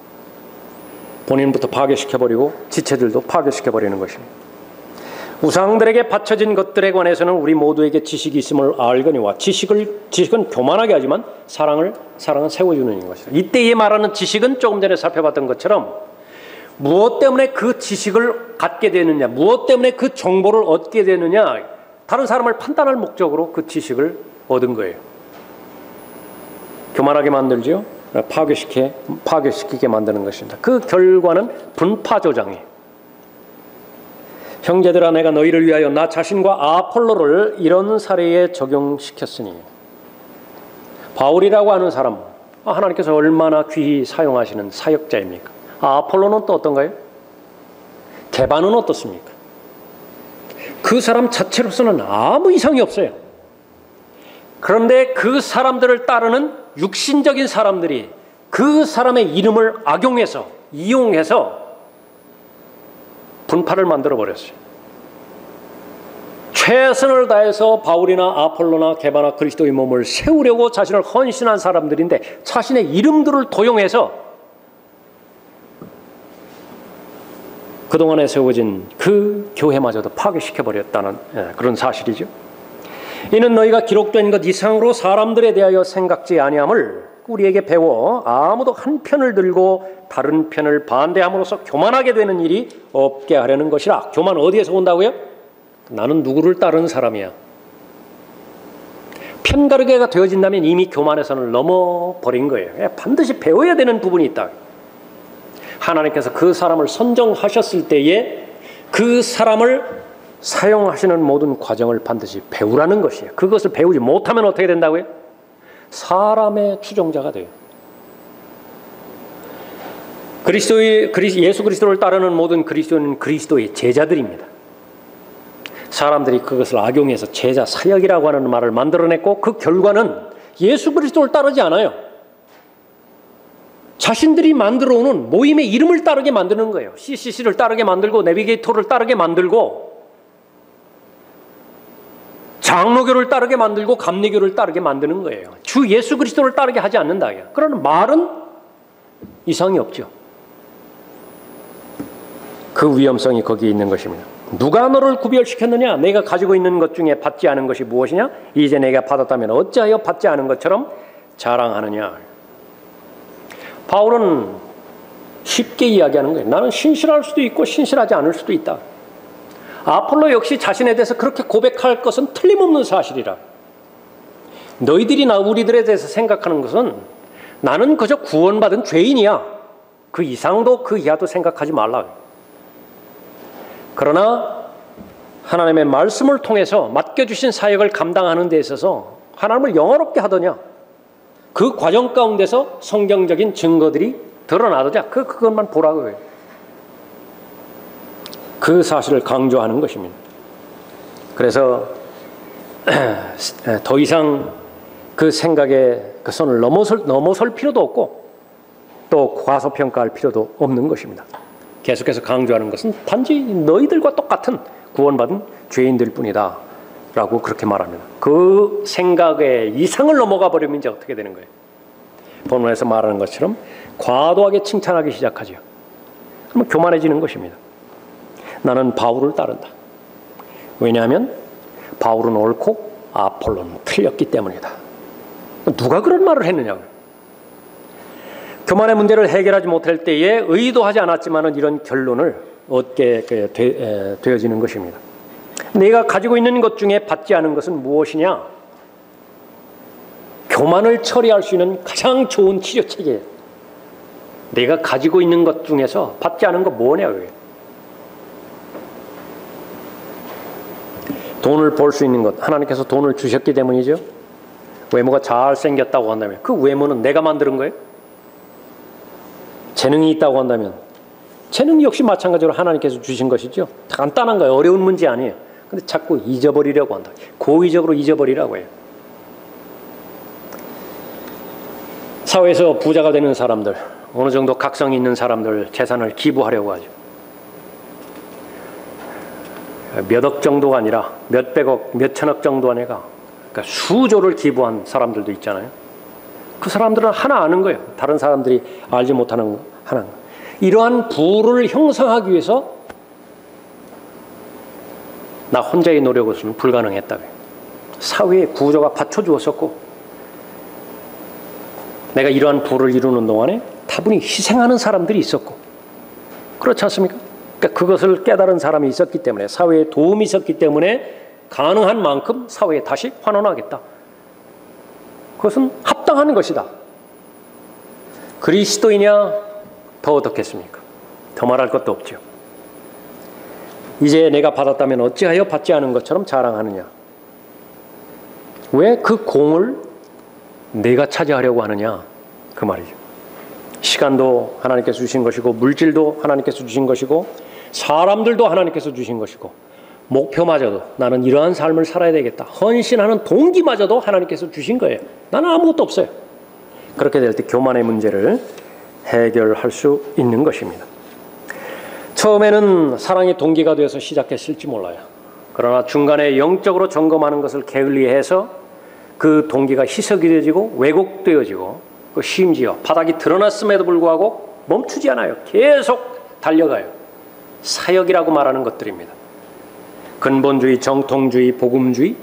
본인부터 파괴시켜버리고 지체들도 파괴시켜버리는 것입니다. 우상들에게 바쳐진 것들에 관해서는 우리 모두에게 지식이 있음을 알거니와 지식은 교만하게 하지만 사랑은 세워주는 것이다. 이때에 말하는 지식은 조금 전에 살펴봤던 것처럼 무엇 때문에 그 지식을 갖게 되느냐, 무엇 때문에 그 정보를 얻게 되느냐, 다른 사람을 판단할 목적으로 그 지식을 얻은 거예요. 교만하게 만들죠. 파괴시키게 만드는 것입니다. 그 결과는 분파조장이에요. 형제들아, 내가 너희를 위하여 나 자신과 아폴로를 이런 사례에 적용시켰으니. 바울이라고 하는 사람, 하나님께서 얼마나 귀히 사용하시는 사역자입니까? 아폴로는 또 어떤가요? 게바는 어떻습니까? 그 사람 자체로서는 아무 이상이 없어요. 그런데 그 사람들을 따르는 육신적인 사람들이 그 사람의 이름을 악용해서, 이용해서 분파를 만들어버렸어요. 최선을 다해서 바울이나 아폴로나 게바나 그리스도의 몸을 세우려고 자신을 헌신한 사람들인데 자신의 이름들을 도용해서 그동안에 세워진 그 교회마저도 파괴시켜버렸다는 그런 사실이죠. 이는 너희가 기록된 것 이상으로 사람들에 대하여 생각지 아니함을 우리에게 배워 아무도 한 편을 들고 다른 편을 반대함으로써 교만하게 되는 일이 없게 하려는 것이라. 교만 어디에서 온다고요? 나는 누구를 따르는 사람이야. 편가르기가 되어진다면 이미 교만의 선을 넘어버린 거예요. 반드시 배워야 되는 부분이 있다. 하나님께서 그 사람을 선정하셨을 때에 그 사람을 사용하시는 모든 과정을 반드시 배우라는 것이에요. 그것을 배우지 못하면 어떻게 된다고요? 사람의 추종자가 돼요. 예수 그리스도를 따르는 모든 그리스도인은 그리스도의 제자들입니다. 사람들이 그것을 악용해서 제자 사역이라고 하는 말을 만들어냈고 그 결과는 예수 그리스도를 따르지 않아요. 자신들이 만들어오는 모임의 이름을 따르게 만드는 거예요. CCC를 따르게 만들고 내비게이터를 따르게 만들고 장로교를 따르게 만들고 감리교를 따르게 만드는 거예요. 주 예수 그리스도를 따르게 하지 않는다. 그러는 말은 이상이 없죠. 그 위험성이 거기에 있는 것입니다. 누가 너를 구별시켰느냐? 내가 가지고 있는 것 중에 받지 않은 것이 무엇이냐? 이제 내가 받았다면 어찌하여 받지 않은 것처럼 자랑하느냐? 바울은 쉽게 이야기하는 거예요. 나는 신실할 수도 있고 신실하지 않을 수도 있다. 아폴로 역시 자신에 대해서 그렇게 고백할 것은 틀림없는 사실이라. 너희들이나 우리들에 대해서 생각하는 것은 나는 그저 구원받은 죄인이야. 그 이상도 그 이하도 생각하지 말라. 그러나 하나님의 말씀을 통해서 맡겨주신 사역을 감당하는 데 있어서 하나님을 영화롭게 하더냐, 그 과정 가운데서 성경적인 증거들이 드러나더냐, 그것만 보라고 해요. 그 사실을 강조하는 것입니다. 그래서 더 이상 그 생각에 그 선을 넘어설 필요도 없고 또 과소평가할 필요도 없는 것입니다. 계속해서 강조하는 것은 단지 너희들과 똑같은 구원받은 죄인들 뿐이다 라고 그렇게 말합니다. 그 생각에 이상을 넘어가 버리면 이제 어떻게 되는 거예요? 본문에서 말하는 것처럼 과도하게 칭찬하기 시작하죠. 그러면 교만해지는 것입니다. 나는 바울을 따른다. 왜냐하면 바울은 옳고 아폴로는 틀렸기 때문이다. 누가 그런 말을 했느냐고요. 교만의 문제를 해결하지 못할 때에 의도하지 않았지만 이런 결론을 얻게 되어지는 것입니다. 내가 가지고 있는 것 중에 받지 않은 것은 무엇이냐? 교만을 처리할 수 있는 가장 좋은 치료책이에요. 내가 가지고 있는 것 중에서 받지 않은 거 뭐냐고요. 돈을 벌 수 있는 것, 하나님께서 돈을 주셨기 때문이죠. 외모가 잘생겼다고 한다면 그 외모는 내가 만드는 거예요. 재능이 있다고 한다면 재능 역시 마찬가지로 하나님께서 주신 것이죠. 간단한 거예요. 어려운 문제 아니에요. 근데 자꾸 잊어버리려고 한다. 고의적으로 잊어버리라고 해요. 사회에서 부자가 되는 사람들, 어느 정도 각성이 있는 사람들 재산을 기부하려고 하죠. 몇 억 정도가 아니라 몇백억, 몇천억 정도 아니라 그러니까 수조를 기부한 사람들도 있잖아요. 그 사람들은 하나 아는 거예요. 다른 사람들이 알지 못하는 하나. 이러한 부를 형성하기 위해서 나 혼자의 노력으로는 불가능했다고요. 사회의 구조가 받쳐주었었고 내가 이러한 부를 이루는 동안에 다분히 희생하는 사람들이 있었고 그렇지 않습니까? 그러니까 그것을 깨달은 사람이 있었기 때문에 사회에 도움이 있었기 때문에 가능한 만큼 사회에 다시 환원하겠다. 그것은 합당한 것이다. 그리스도이냐 더 어떻겠습니까? 더 말할 것도 없죠. 이제 내가 받았다면 어찌하여 받지 않은 것처럼 자랑하느냐? 왜 그 공을 내가 차지하려고 하느냐? 그 말이죠. 시간도 하나님께서 주신 것이고 물질도 하나님께서 주신 것이고 사람들도 하나님께서 주신 것이고 목표마저도 나는 이러한 삶을 살아야 되겠다. 헌신하는 동기마저도 하나님께서 주신 거예요. 나는 아무것도 없어요. 그렇게 될 때 교만의 문제를 해결할 수 있는 것입니다. 처음에는 사랑의 동기가 되어서 시작했을지 몰라요. 그러나 중간에 영적으로 점검하는 것을 게을리해서 그 동기가 희석이 되어지고 왜곡되어지고 심지어 바닥이 드러났음에도 불구하고 멈추지 않아요. 계속 달려가요. 사역이라고 말하는 것들입니다. 근본주의, 정통주의, 복음주의,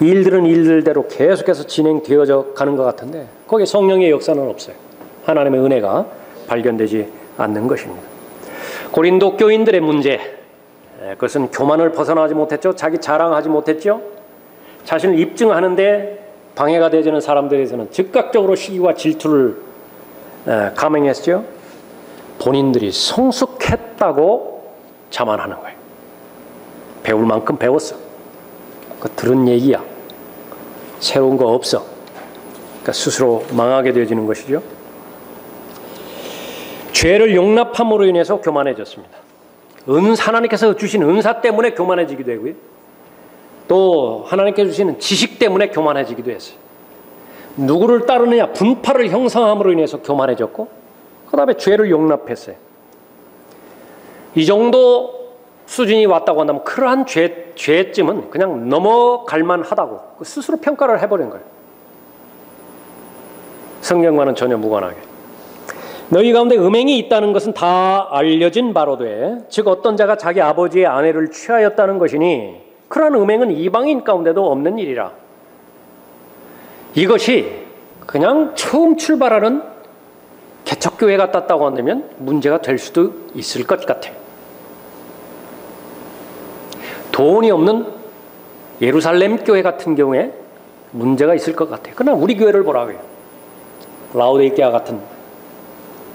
일들은 일들대로 계속해서 진행되어져 가는 것 같은데 거기에 성령의 역사는 없어요. 하나님의 은혜가 발견되지 않는 것입니다. 고린도 교인들의 문제, 그것은 교만을 벗어나지 못했죠. 자기 자랑하지 못했죠. 자신을 입증하는데 방해가 되지는 사람들에서는 즉각적으로 시기와 질투를 감행했죠. 본인들이 성숙했다고 자만하는 거예요. 배울 만큼 배웠어. 그 들은 얘기야. 새로운 거 없어. 그러니까 스스로 망하게 되어지는 것이죠. 죄를 용납함으로 인해서 교만해졌습니다. 하나님께서 주신 은사 때문에 교만해지기도 되고요. 또 하나님께서 주시는 지식 때문에 교만해지기도 했어요. 누구를 따르느냐, 분파를 형성함으로 인해서 교만해졌고, 그 다음에 죄를 용납했어요. 이 정도 수준이 왔다고 한다면 그러한 죄쯤은 그냥 넘어갈 만하다고 스스로 평가를 해버린 거예요. 성경과는 전혀 무관하게. 너희 가운데 음행이 있다는 것은 다 알려진 바로 돼. 즉 어떤 자가 자기 아버지의 아내를 취하였다는 것이니 그러한 음행은 이방인 가운데도 없는 일이라. 이것이 그냥 처음 출발하는 개척교회 같았다고 한다면 문제가 될 수도 있을 것 같아요. 돈이 없는 예루살렘 교회 같은 경우에 문제가 있을 것 같아요. 그러나 우리 교회를 보라고요. 라오디게아 같은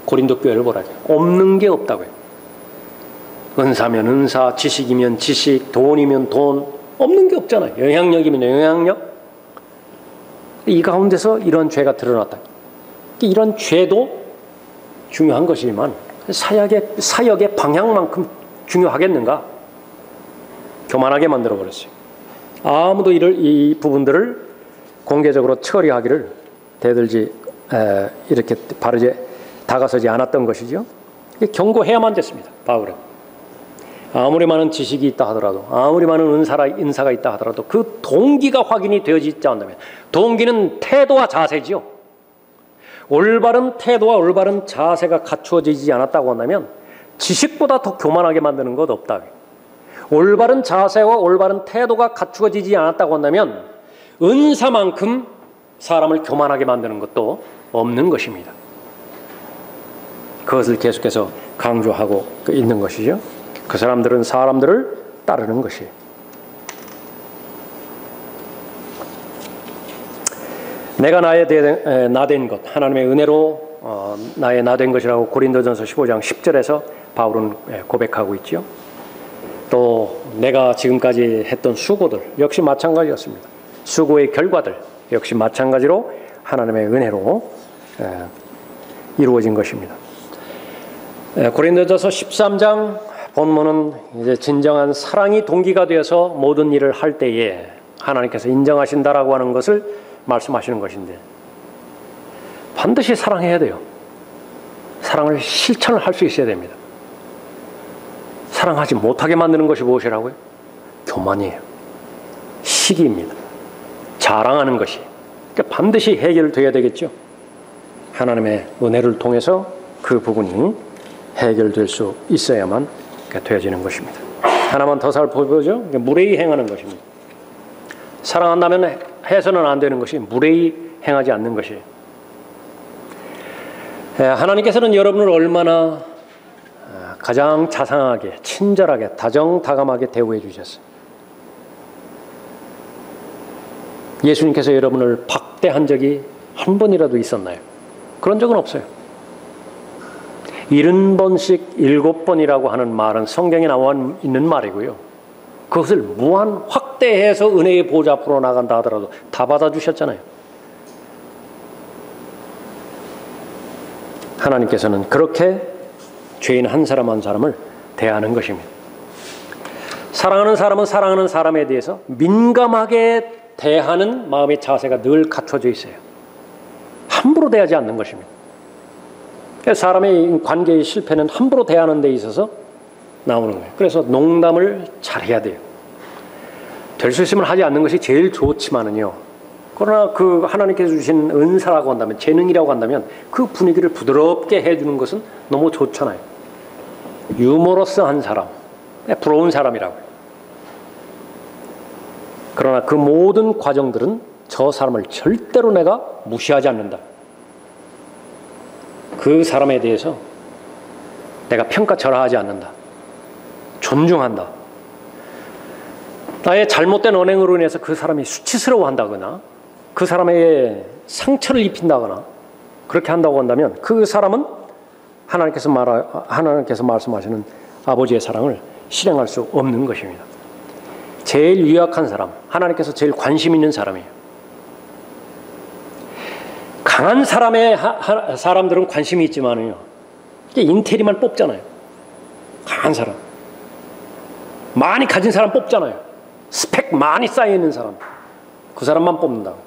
고린도 교회를 보라고요. 없는 게 없다고요. 은사면 은사, 지식이면 지식, 돈이면 돈, 없는 게 없잖아요. 영향력이면 영향력. 이 가운데서 이런 죄가 드러났다. 이런 죄도 중요한 것이지만 사역의 방향만큼 중요하겠는가? 교만하게 만들어버렸어요. 아무도 이 부분들을 공개적으로 처리하기를 대들지 이렇게 바르게 다가서지 않았던 것이죠. 경고해야만 됐습니다. 바울은. 아무리 많은 지식이 있다 하더라도, 아무리 많은 은사가 있다 하더라도 그 동기가 확인이 되어지지 않는다면, 동기는 태도와 자세지요. 올바른 태도와 올바른 자세가 갖추어지지 않았다고 한다면 지식보다 더 교만하게 만드는 것 없다. 올바른 자세와 올바른 태도가 갖추어지지 않았다고 한다면 은사만큼 사람을 교만하게 만드는 것도 없는 것입니다. 그것을 계속해서 강조하고 있는 것이죠. 그 사람들은 사람들을 따르는 것이에요. 내가 나된 것, 하나님의 은혜로 나의 나된 것이라고 고린도전서 15장 10절에서 바울은 고백하고 있죠. 또 내가 지금까지 했던 수고들 역시 마찬가지였습니다. 수고의 결과들 역시 마찬가지로 하나님의 은혜로 이루어진 것입니다. 고린도전서 13장 본문은 이제 진정한 사랑이 동기가 되어서 모든 일을 할 때에 하나님께서 인정하신다라고 하는 것을 말씀하시는 것인데, 반드시 사랑해야 돼요. 사랑을 실천을 할 수 있어야 됩니다. 사랑하지 못하게 만드는 것이 무엇이라고요? 교만이에요. 시기입니다. 자랑하는 것이. 그러니까 반드시 해결돼야 되겠죠. 하나님의 은혜를 통해서 그 부분이 해결될 수 있어야만 되어지는 것입니다. 하나만 더 살펴보죠. 무례히 행하는 것입니다. 사랑한다면 해서는 안 되는 것이 무례히 행하지 않는 것이에요. 하나님께서는 여러분을 얼마나 가장 자상하게, 친절하게, 다정다감하게 대우해 주셨어요. 예수님께서 여러분을 박대한 적이 한 번이라도 있었나요? 그런 적은 없어요. 70번씩 7번이라고 하는 말은 성경에 나와 있는 말이고요. 그것을 무한 확대해서 은혜의 보좌 앞으로 나간다 하더라도 다 받아주셨잖아요. 하나님께서는 그렇게 죄인 한 사람 한 사람을 대하는 것입니다. 사랑하는 사람은 사랑하는 사람에 대해서 민감하게 대하는 마음의 자세가 늘 갖춰져 있어요. 함부로 대하지 않는 것입니다. 사람의 관계의 실패는 함부로 대하는 데 있어서 나오는 거예요. 그래서 농담을 잘해야 돼요. 될 수 있으면 하지 않는 것이 제일 좋지만은요. 그러나 그 하나님께서 주신 은사라고 한다면, 재능이라고 한다면 그 분위기를 부드럽게 해주는 것은 너무 좋잖아요. 유머러스한 사람, 부러운 사람이라고요. 그러나 그 모든 과정들은 저 사람을 절대로 내가 무시하지 않는다. 그 사람에 대해서 내가 평가절하하지 않는다. 존중한다. 나의 잘못된 언행으로 인해서 그 사람이 수치스러워한다거나 그 사람에게 상처를 입힌다거나 그렇게 한다고 한다면 그 사람은 하나님께서 말씀하시는 아버지의 사랑을 실행할 수 없는 것입니다. 제일 유약한 사람, 하나님께서 제일 관심 있는 사람이에요. 강한 사람들은 관심이 있지만요, 인테리만 뽑잖아요. 강한 사람, 많이 가진 사람 뽑잖아요. 스펙 많이 쌓여있는 사람, 그 사람만 뽑는다고.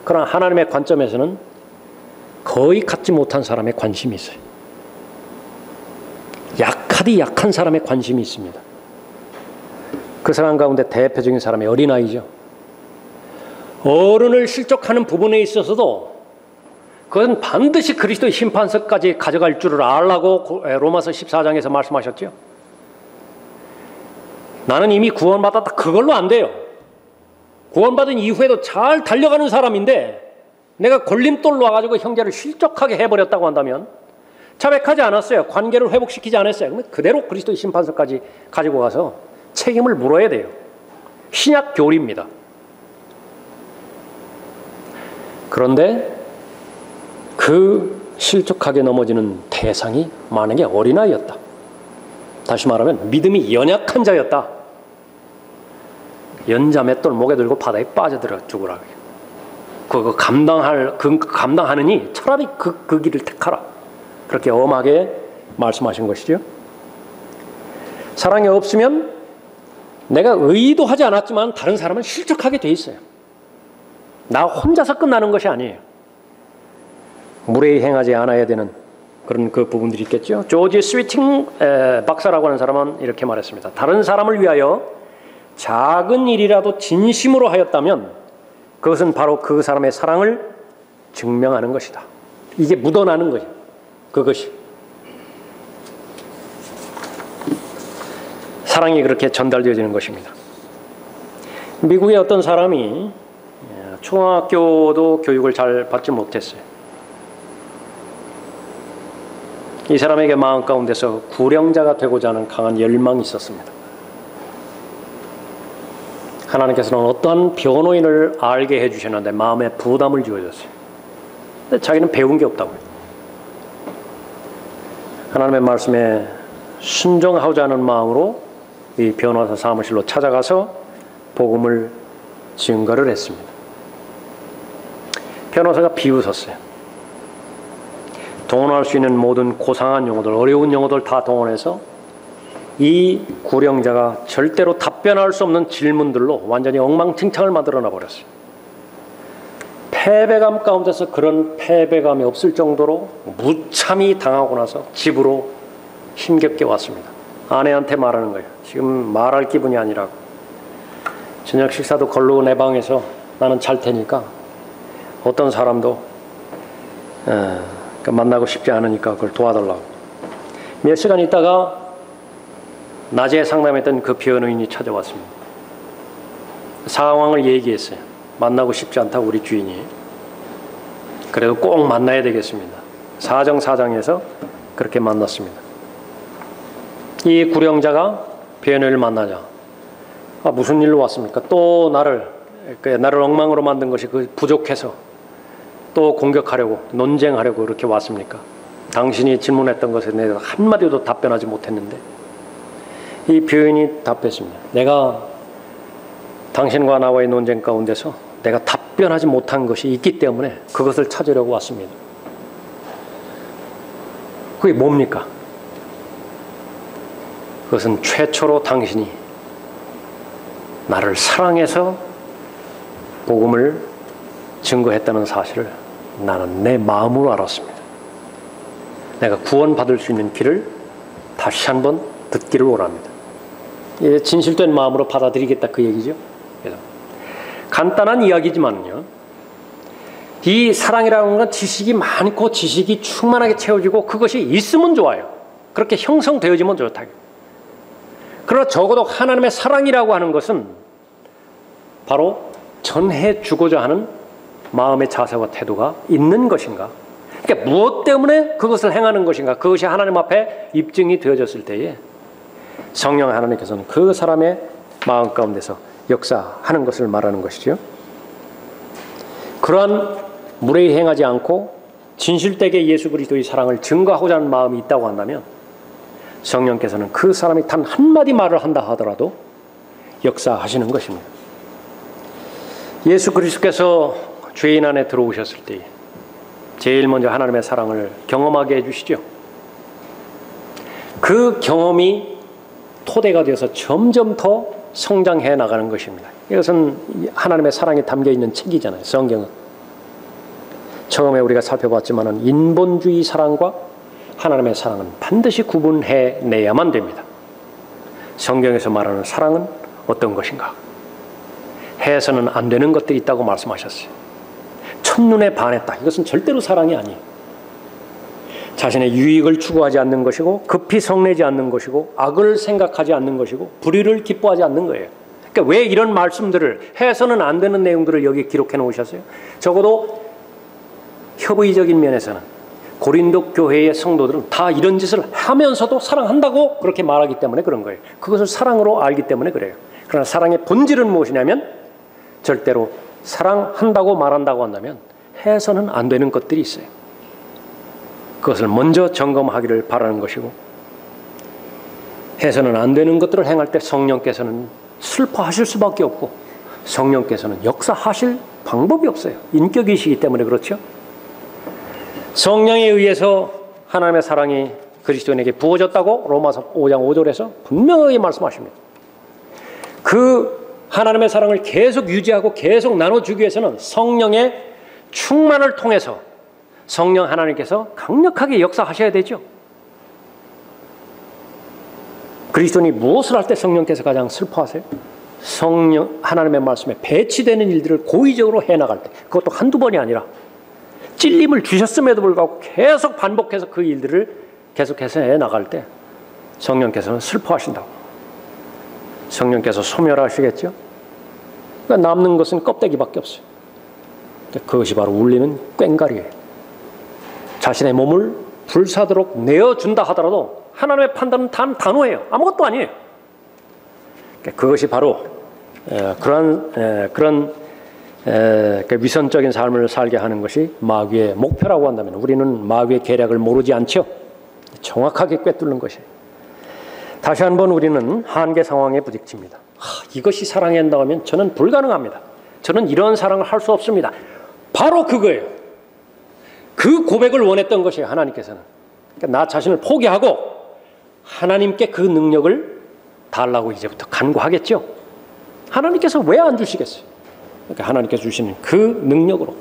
그러나 하나님의 관점에서는 거의 갖지 못한 사람에 관심이 있어요. 약하디 약한 사람에 관심이 있습니다. 그 사람 가운데 대표적인 사람이 어린아이죠. 어른을 실족하는 부분에 있어서도 그건 반드시 그리스도의 심판서까지 가져갈 줄을 알라고 로마서 14장에서 말씀하셨죠. 나는 이미 구원받았다. 그걸로 안 돼요. 구원받은 이후에도 잘 달려가는 사람인데 내가 걸림돌로 와가지고 형제를 실족하게 해버렸다고 한다면, 자백하지 않았어요. 관계를 회복시키지 않았어요. 그러면 그대로 그리스도의 심판서까지 가지고 가서 책임을 물어야 돼요. 신약 교리입니다. 그런데 그 실족하게 넘어지는 대상이 만약에 어린아이였다. 다시 말하면 믿음이 연약한 자였다. 연자 맷돌 목에 들고 바다에 빠져들어 죽으라. 그거 감당하느니 차라리 그 길을 택하라. 그렇게 엄하게 말씀하신 것이죠. 사랑이 없으면 내가 의도하지 않았지만 다른 사람은 실족하게 돼 있어요. 나 혼자서 끝나는 것이 아니에요. 무례히 행하지 않아야 되는 그런 그 부분들이 있겠죠. 조지 스위팅 박사라고 하는 사람은 이렇게 말했습니다. 다른 사람을 위하여 작은 일이라도 진심으로 하였다면 그것은 바로 그 사람의 사랑을 증명하는 것이다. 이게 묻어나는 거예요. 그것이 사랑이 그렇게 전달되어지는 것입니다. 미국의 어떤 사람이 초등학교도 교육을 잘 받지 못했어요. 이 사람에게 마음 가운데서 구령자가 되고자 하는 강한 열망이 있었습니다. 하나님께서는 어떠한 변호인을 알게 해주셨는데 마음에 부담을 주어졌어요. 근데 자기는 배운 게 없다고요. 하나님의 말씀에 순종하고자 하는 마음으로 이 변호사 사무실로 찾아가서 복음을 증거를 했습니다. 변호사가 비웃었어요. 동원할 수 있는 모든 고상한 용어들, 어려운 용어들 다 동원해서 이 구령자가 절대로 답변할 수 없는 질문들로 완전히 엉망진창을 만들어놔 버렸어요. 패배감 가운데서 그런 패배감이 없을 정도로 무참히 당하고 나서 집으로 힘겹게 왔습니다. 아내한테 말하는 거예요. 지금 말할 기분이 아니라고. 저녁 식사도 걸르고 내 방에서 나는 잘 테니까 어떤 사람도 만나고 싶지 않으니까 그걸 도와달라고. 몇 시간 있다가 낮에 상담했던 그 변호인이 찾아왔습니다. 상황을 얘기했어요. 만나고 싶지 않다고 우리 주인이. 그래도 꼭 만나야 되겠습니다. 사정사정해서 그렇게 만났습니다. 이 구령자가 변호인을 만나자. 무슨 일로 왔습니까? 또 나를 엉망으로 만든 것이 그 부족해서 또 공격하려고 논쟁하려고 이렇게 왔습니까? 당신이 질문했던 것에 내가 한마디도 답변하지 못했는데. 이 변호인이 답했습니다. 내가 당신과 나와의 논쟁 가운데서 내가 답변하지 못한 것이 있기 때문에 그것을 찾으려고 왔습니다. 그게 뭡니까? 그것은 최초로 당신이 나를 사랑해서 복음을 증거했다는 사실을 나는 내 마음으로 알았습니다. 내가 구원받을 수 있는 길을 다시 한번 듣기를 원합니다. 진실된 마음으로 받아들이겠다 그 얘기죠. 그래서 간단한 이야기지만요, 이 사랑이라는 건 지식이 많고 지식이 충만하게 채워지고 그것이 있으면 좋아요. 그렇게 형성되어지면 좋다. 그러나 적어도 하나님의 사랑이라고 하는 것은 바로 전해주고자 하는 마음의 자세와 태도가 있는 것인가? 그러니까 무엇 때문에 그것을 행하는 것인가? 그것이 하나님 앞에 입증이 되어졌을 때에 성령 하나님께서는 그 사람의 마음 가운데서 역사하는 것을 말하는 것이죠. 그러한 무례히 행하지 않고 진실되게 예수 그리스도의 사랑을 증거하고자 하는 마음이 있다고 한다면 성령께서는 그 사람이 단 한마디 말을 한다 하더라도 역사하시는 것입니다. 예수 그리스도께서 죄인 안에 들어오셨을 때 제일 먼저 하나님의 사랑을 경험하게 해주시죠. 그 경험이 토대가 되어서 점점 더 성장해 나가는 것입니다. 이것은 하나님의 사랑이 담겨있는 책이잖아요. 성경은. 처음에 우리가 살펴봤지만 인본주의 사랑과 하나님의 사랑은 반드시 구분해 내야만 됩니다. 성경에서 말하는 사랑은 어떤 것인가? 해서는 안 되는 것들이 있다고 말씀하셨어요. 첫눈에 반했다. 이것은 절대로 사랑이 아니에요. 자신의 유익을 추구하지 않는 것이고 급히 성내지 않는 것이고 악을 생각하지 않는 것이고 불의를 기뻐하지 않는 거예요. 그러니까 왜 이런 말씀들을 해서는 안 되는 내용들을 여기 기록해 놓으셨어요? 적어도 협의적인 면에서는 고린도 교회의 성도들은 다 이런 짓을 하면서도 사랑한다고 그렇게 말하기 때문에 그런 거예요. 그것을 사랑으로 알기 때문에 그래요. 그러나 사랑의 본질은 무엇이냐면 절대로 사랑한다고 말한다고 한다면 해서는 안 되는 것들이 있어요. 그것을 먼저 점검하기를 바라는 것이고 해서는 안 되는 것들을 행할 때 성령께서는 슬퍼하실 수밖에 없고 성령께서는 역사하실 방법이 없어요. 인격이시기 때문에 그렇죠. 성령에 의해서 하나님의 사랑이 그리스도인에게 부어졌다고 로마서 5장 5절에서 분명하게 말씀하십니다. 그 하나님의 사랑을 계속 유지하고 계속 나눠주기 위해서는 성령의 충만을 통해서 성령 하나님께서 강력하게 역사하셔야 되죠. 그리스도인이 무엇을 할 때 성령께서 가장 슬퍼하세요? 성령 하나님의 말씀에 배치되는 일들을 고의적으로 해나갈 때, 그것도 한두 번이 아니라 찔림을 주셨음에도 불구하고 계속 반복해서 그 일들을 계속해서 해나갈 때 성령께서는 슬퍼하신다고. 성령께서 소멸하시겠죠. 그러니까 남는 것은 껍데기밖에 없어요. 그것이 바로 울리는 꽹과리예요. 자신의 몸을 불사도록 내어준다 하더라도 하나님의 판단은 단 단호해요. 아무것도 아니에요. 그것이 바로 그런 위선적인 삶을 살게 하는 것이 마귀의 목표라고 한다면 우리는 마귀의 계략을 모르지 않죠. 정확하게 꿰뚫는 것이에요. 다시 한번 우리는 한계 상황에 부딪힙니다. 이것이 사랑이 한다고 하면 저는 불가능합니다. 저는 이런 사랑을 할 수 없습니다. 바로 그거예요. 그 고백을 원했던 것이에요. 하나님께서는. 그러니까 나 자신을 포기하고 하나님께 그 능력을 달라고 이제부터 간구하겠죠. 하나님께서 왜 안 주시겠어요? 그러니까 하나님께서 주시는 그 능력으로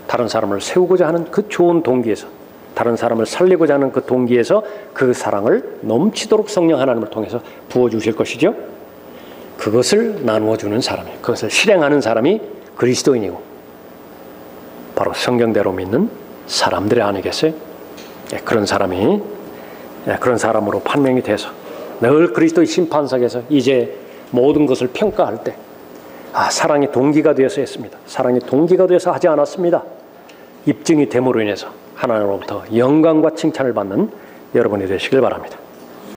다른 사람을 세우고자 하는 그 좋은 동기에서 다른 사람을 살리고자 하는 그 동기에서 그 사랑을 넘치도록 성령 하나님을 통해서 부어주실 것이죠. 그것을 나누어주는 사람이에요. 그것을 실행하는 사람이 그리스도인이고 바로 성경대로 믿는 사람들이 아니겠어요? 그런 사람이 그런 사람으로 판명이 돼서 늘 그리스도의 심판석에서 이제 모든 것을 평가할 때 사랑이 동기가 되어서 했습니다. 사랑이 동기가 되어서 하지 않았습니다. 입증이 됨으로 인해서 하나님으로부터 영광과 칭찬을 받는 여러분이 되시길 바랍니다.